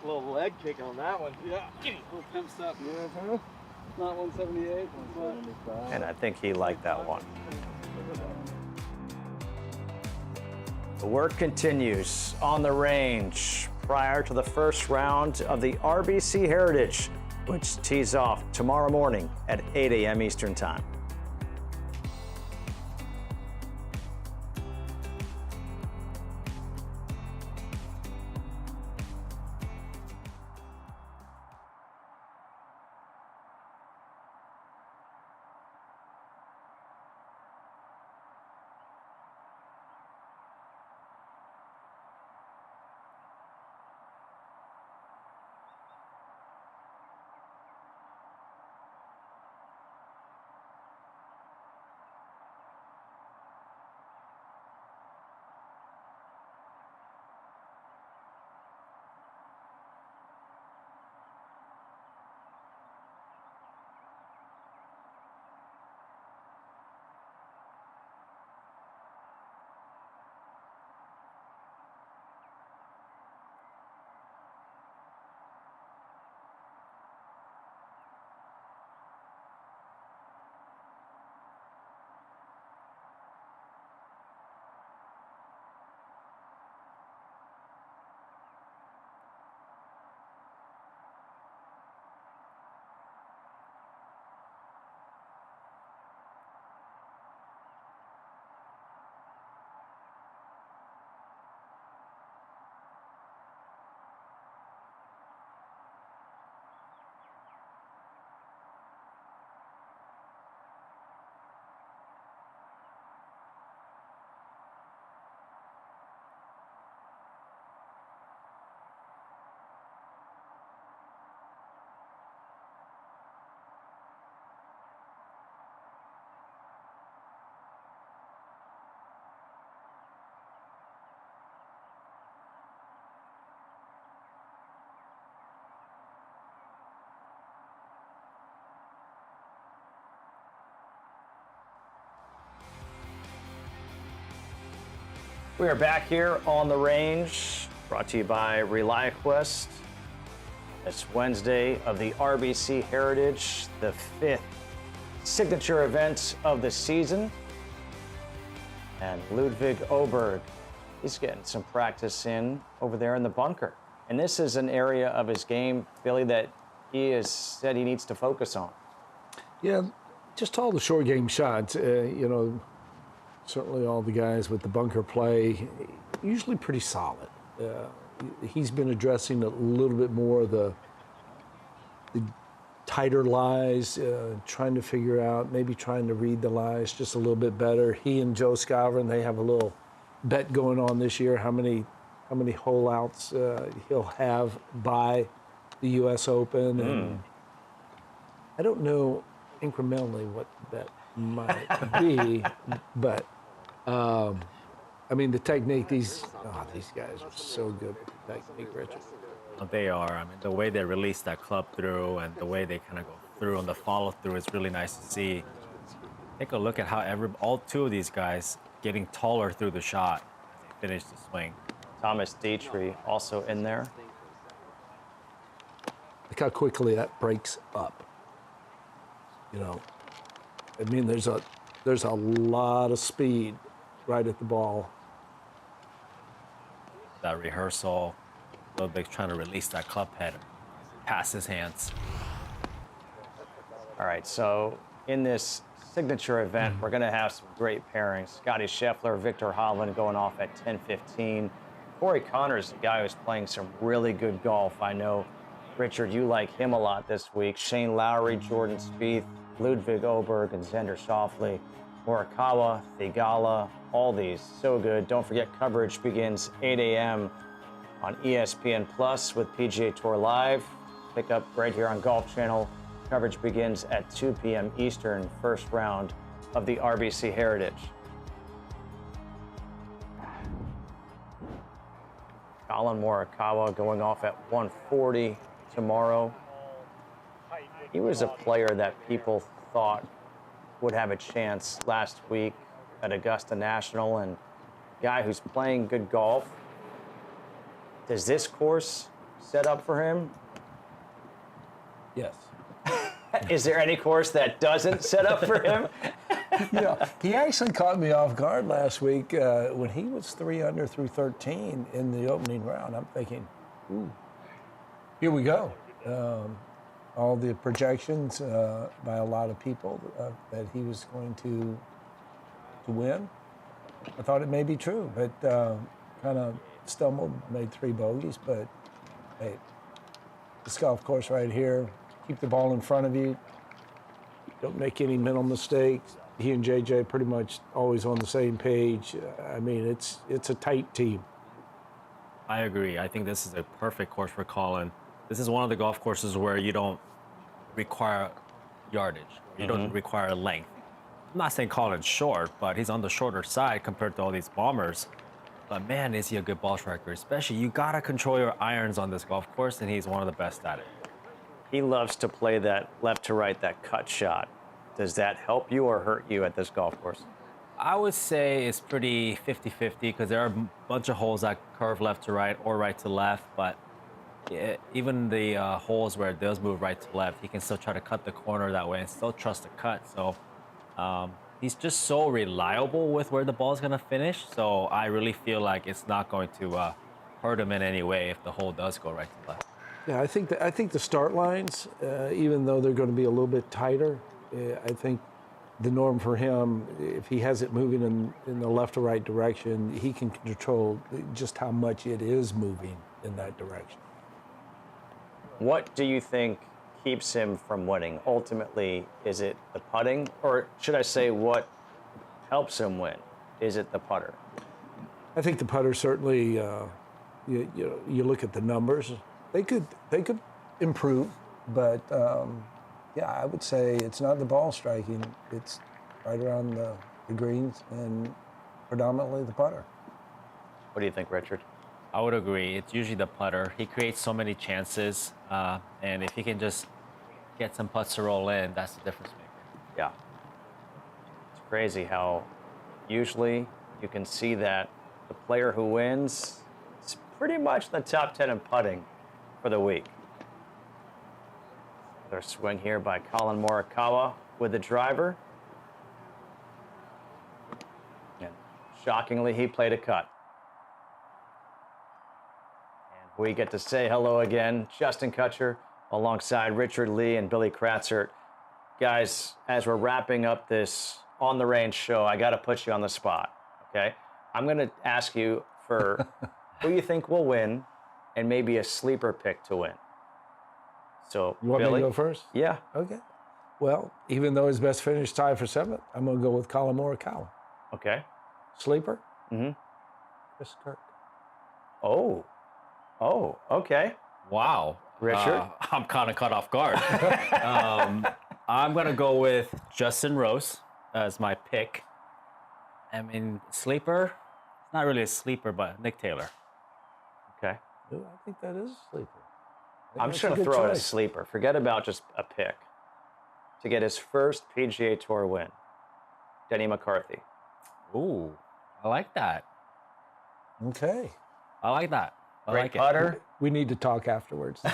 Little leg kick on that one. Yeah. Little pimp step. Uh-huh. Not 178. And I think he liked that one. The work continues on the range prior to the first round of the RBC Heritage, which tees off tomorrow morning at 8 a.m. Eastern Time. We are back here on the range, brought to you by ReliaQuest. It's Wednesday of the RBC Heritage, the 5th signature event of the season. And Ludvig Aberg, he's getting some practice in over there in the bunker. And this is an area of his game, Billy, that he has said he needs to focus on. Yeah, just all the short game shots, certainly all the guys with the bunker play, usually pretty solid. He's been addressing a little bit more of the tighter lies, trying to figure out, maybe trying to read the lies just a little bit better. He and Joe Scavron, they have a little bet going on this year, how many hole outs he'll have by the U.S. Open. And I don't know incrementally what that might be, but the technique, these guys are so good with the technique, Richard. They are. I mean, the way they release that club through and the way they kind of go through and the follow through is really nice to see. Take a look at how all two of these guys getting taller through the shot as they finish the swing. Thomas Dietrich also in there. Look how quickly that breaks up. There's a lot of speed right at the ball. That rehearsal, Ludvig's trying to release that club head past his hands. All right, so in this signature event, we're going to have some great pairings. Scotty Scheffler, Victor Hovland going off at 10:15. Corey Connors, the guy who's playing some really good golf. I know, Richard, you like him a lot this week. Shane Lowry, Jordan Spieth, Ludvig Aberg, and Xander Schauffele. Morikawa, Theegala, all these so good. Don't forget, coverage begins 8 a.m. on ESPN Plus with PGA Tour Live. Pick up right here on Golf Channel. Coverage begins at 2 p.m. Eastern, first round of the RBC Heritage. Colin Morikawa going off at 140 tomorrow. He was a player that people thought would have a chance last week at Augusta National, and guy who's playing good golf. Does this course set up for him? Yes. Is there any course that doesn't set up for him? Yeah, he actually caught me off guard last week when he was 3 under through 13 in the opening round. I'm thinking, ooh, here we go. All the projections by a lot of people that he was going to win. I thought it may be true, but kind of stumbled, made 3 bogeys. But hey, this golf course right here, keep the ball in front of you. Don't make any mental mistakes. He and JJ pretty much always on the same page. I mean, it's a tight team. I agree. I think this is a perfect course for Colin. This is one of the golf courses where you don't require yardage. You don't require length. I'm not saying Colin's short, but he's on the shorter side compared to all these bombers. But man, is he a good ball striker. Especially, you gotta control your irons on this golf course, and he's one of the best at it. He loves to play that left to right, that cut shot. Does that help you or hurt you at this golf course? I would say it's pretty 50-50 because there are a bunch of holes that curve left to right or right to left, but even the holes where it does move right to left, he can still try to cut the corner that way and still trust the cut. So he's just so reliable with where the ball is going to finish. So I really feel like it's not going to hurt him in any way if the hole does go right to left. Yeah, I think the start lines, even though they're going to be a little bit tighter, I think the norm for him, if he has it moving in the left or right direction, he can control just how much it is moving in that direction. What do you think keeps him from winning? Ultimately, is it the putting? Or should I say what helps him win? Is it the putter? I think the putter certainly, you look at the numbers, they could improve, but yeah, I would say it's not the ball striking. It's right around the greens and predominantly the putter. What do you think, Richard? I would agree. It's usually the putter. He creates so many chances, and if he can just get some putts to roll in, that's the difference maker. Yeah. It's crazy how usually you can see that the player who wins is pretty much in the top 10 in putting for the week. Another swing here by Colin Morikawa with the driver. And shockingly, he played a cut. And we get to say hello again, Justin Kutcher, alongside Richard Lee and Billy Kratzert. Guys, as we're wrapping up this On the Range show, I got to put you on the spot, okay? I'm going to ask you for who you think will win and maybe a sleeper pick to win. So, you want Billy? me to go first? Yeah. Okay. Well, even though his best finish tied for 7th, I'm going to go with Colin Morikawa. Okay. Sleeper? Mm-hmm. Chris Kirk. Oh, okay. Wow. Richard? I'm kind of caught off guard. I'm going to go with Justin Rose as my pick. I mean, sleeper? It's not really a sleeper, but Nick Taylor. Okay. Ooh, I think that is a sleeper. I'm just going to throw out a sleeper. Forget about just a pick. To get his first PGA Tour win, Denny McCarthy. Ooh, I like that. Okay. I like that. I Great like putter. We need to talk afterwards. I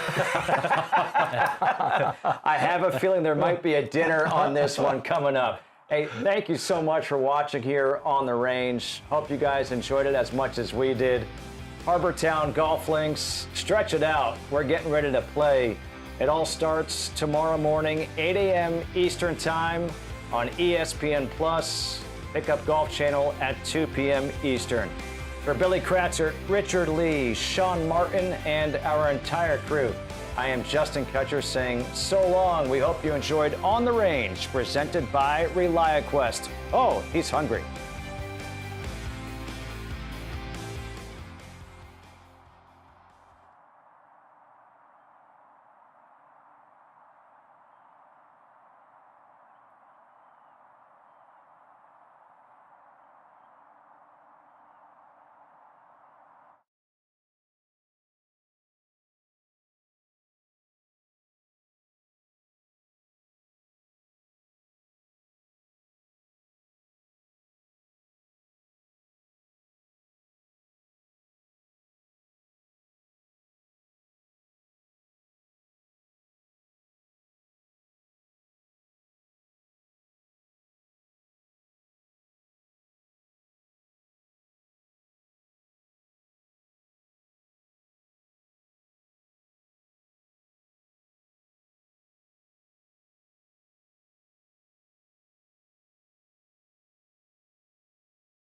have a feeling there might be a dinner on this one coming up. Hey, thank you so much for watching here on the Range. Hope you guys enjoyed it as much as we did. Harbour Town Golf Links, stretch it out. We're getting ready to play. It all starts tomorrow morning, 8 a.m. Eastern Time on ESPN Plus. Pickup Golf Channel at 2 p.m. Eastern. For Billy Kratzert, Richard Lee, Sean Martin, and our entire crew, I am Justin Kutcher saying so long. We hope you enjoyed On the Range, presented by ReliaQuest. Oh, he's hungry.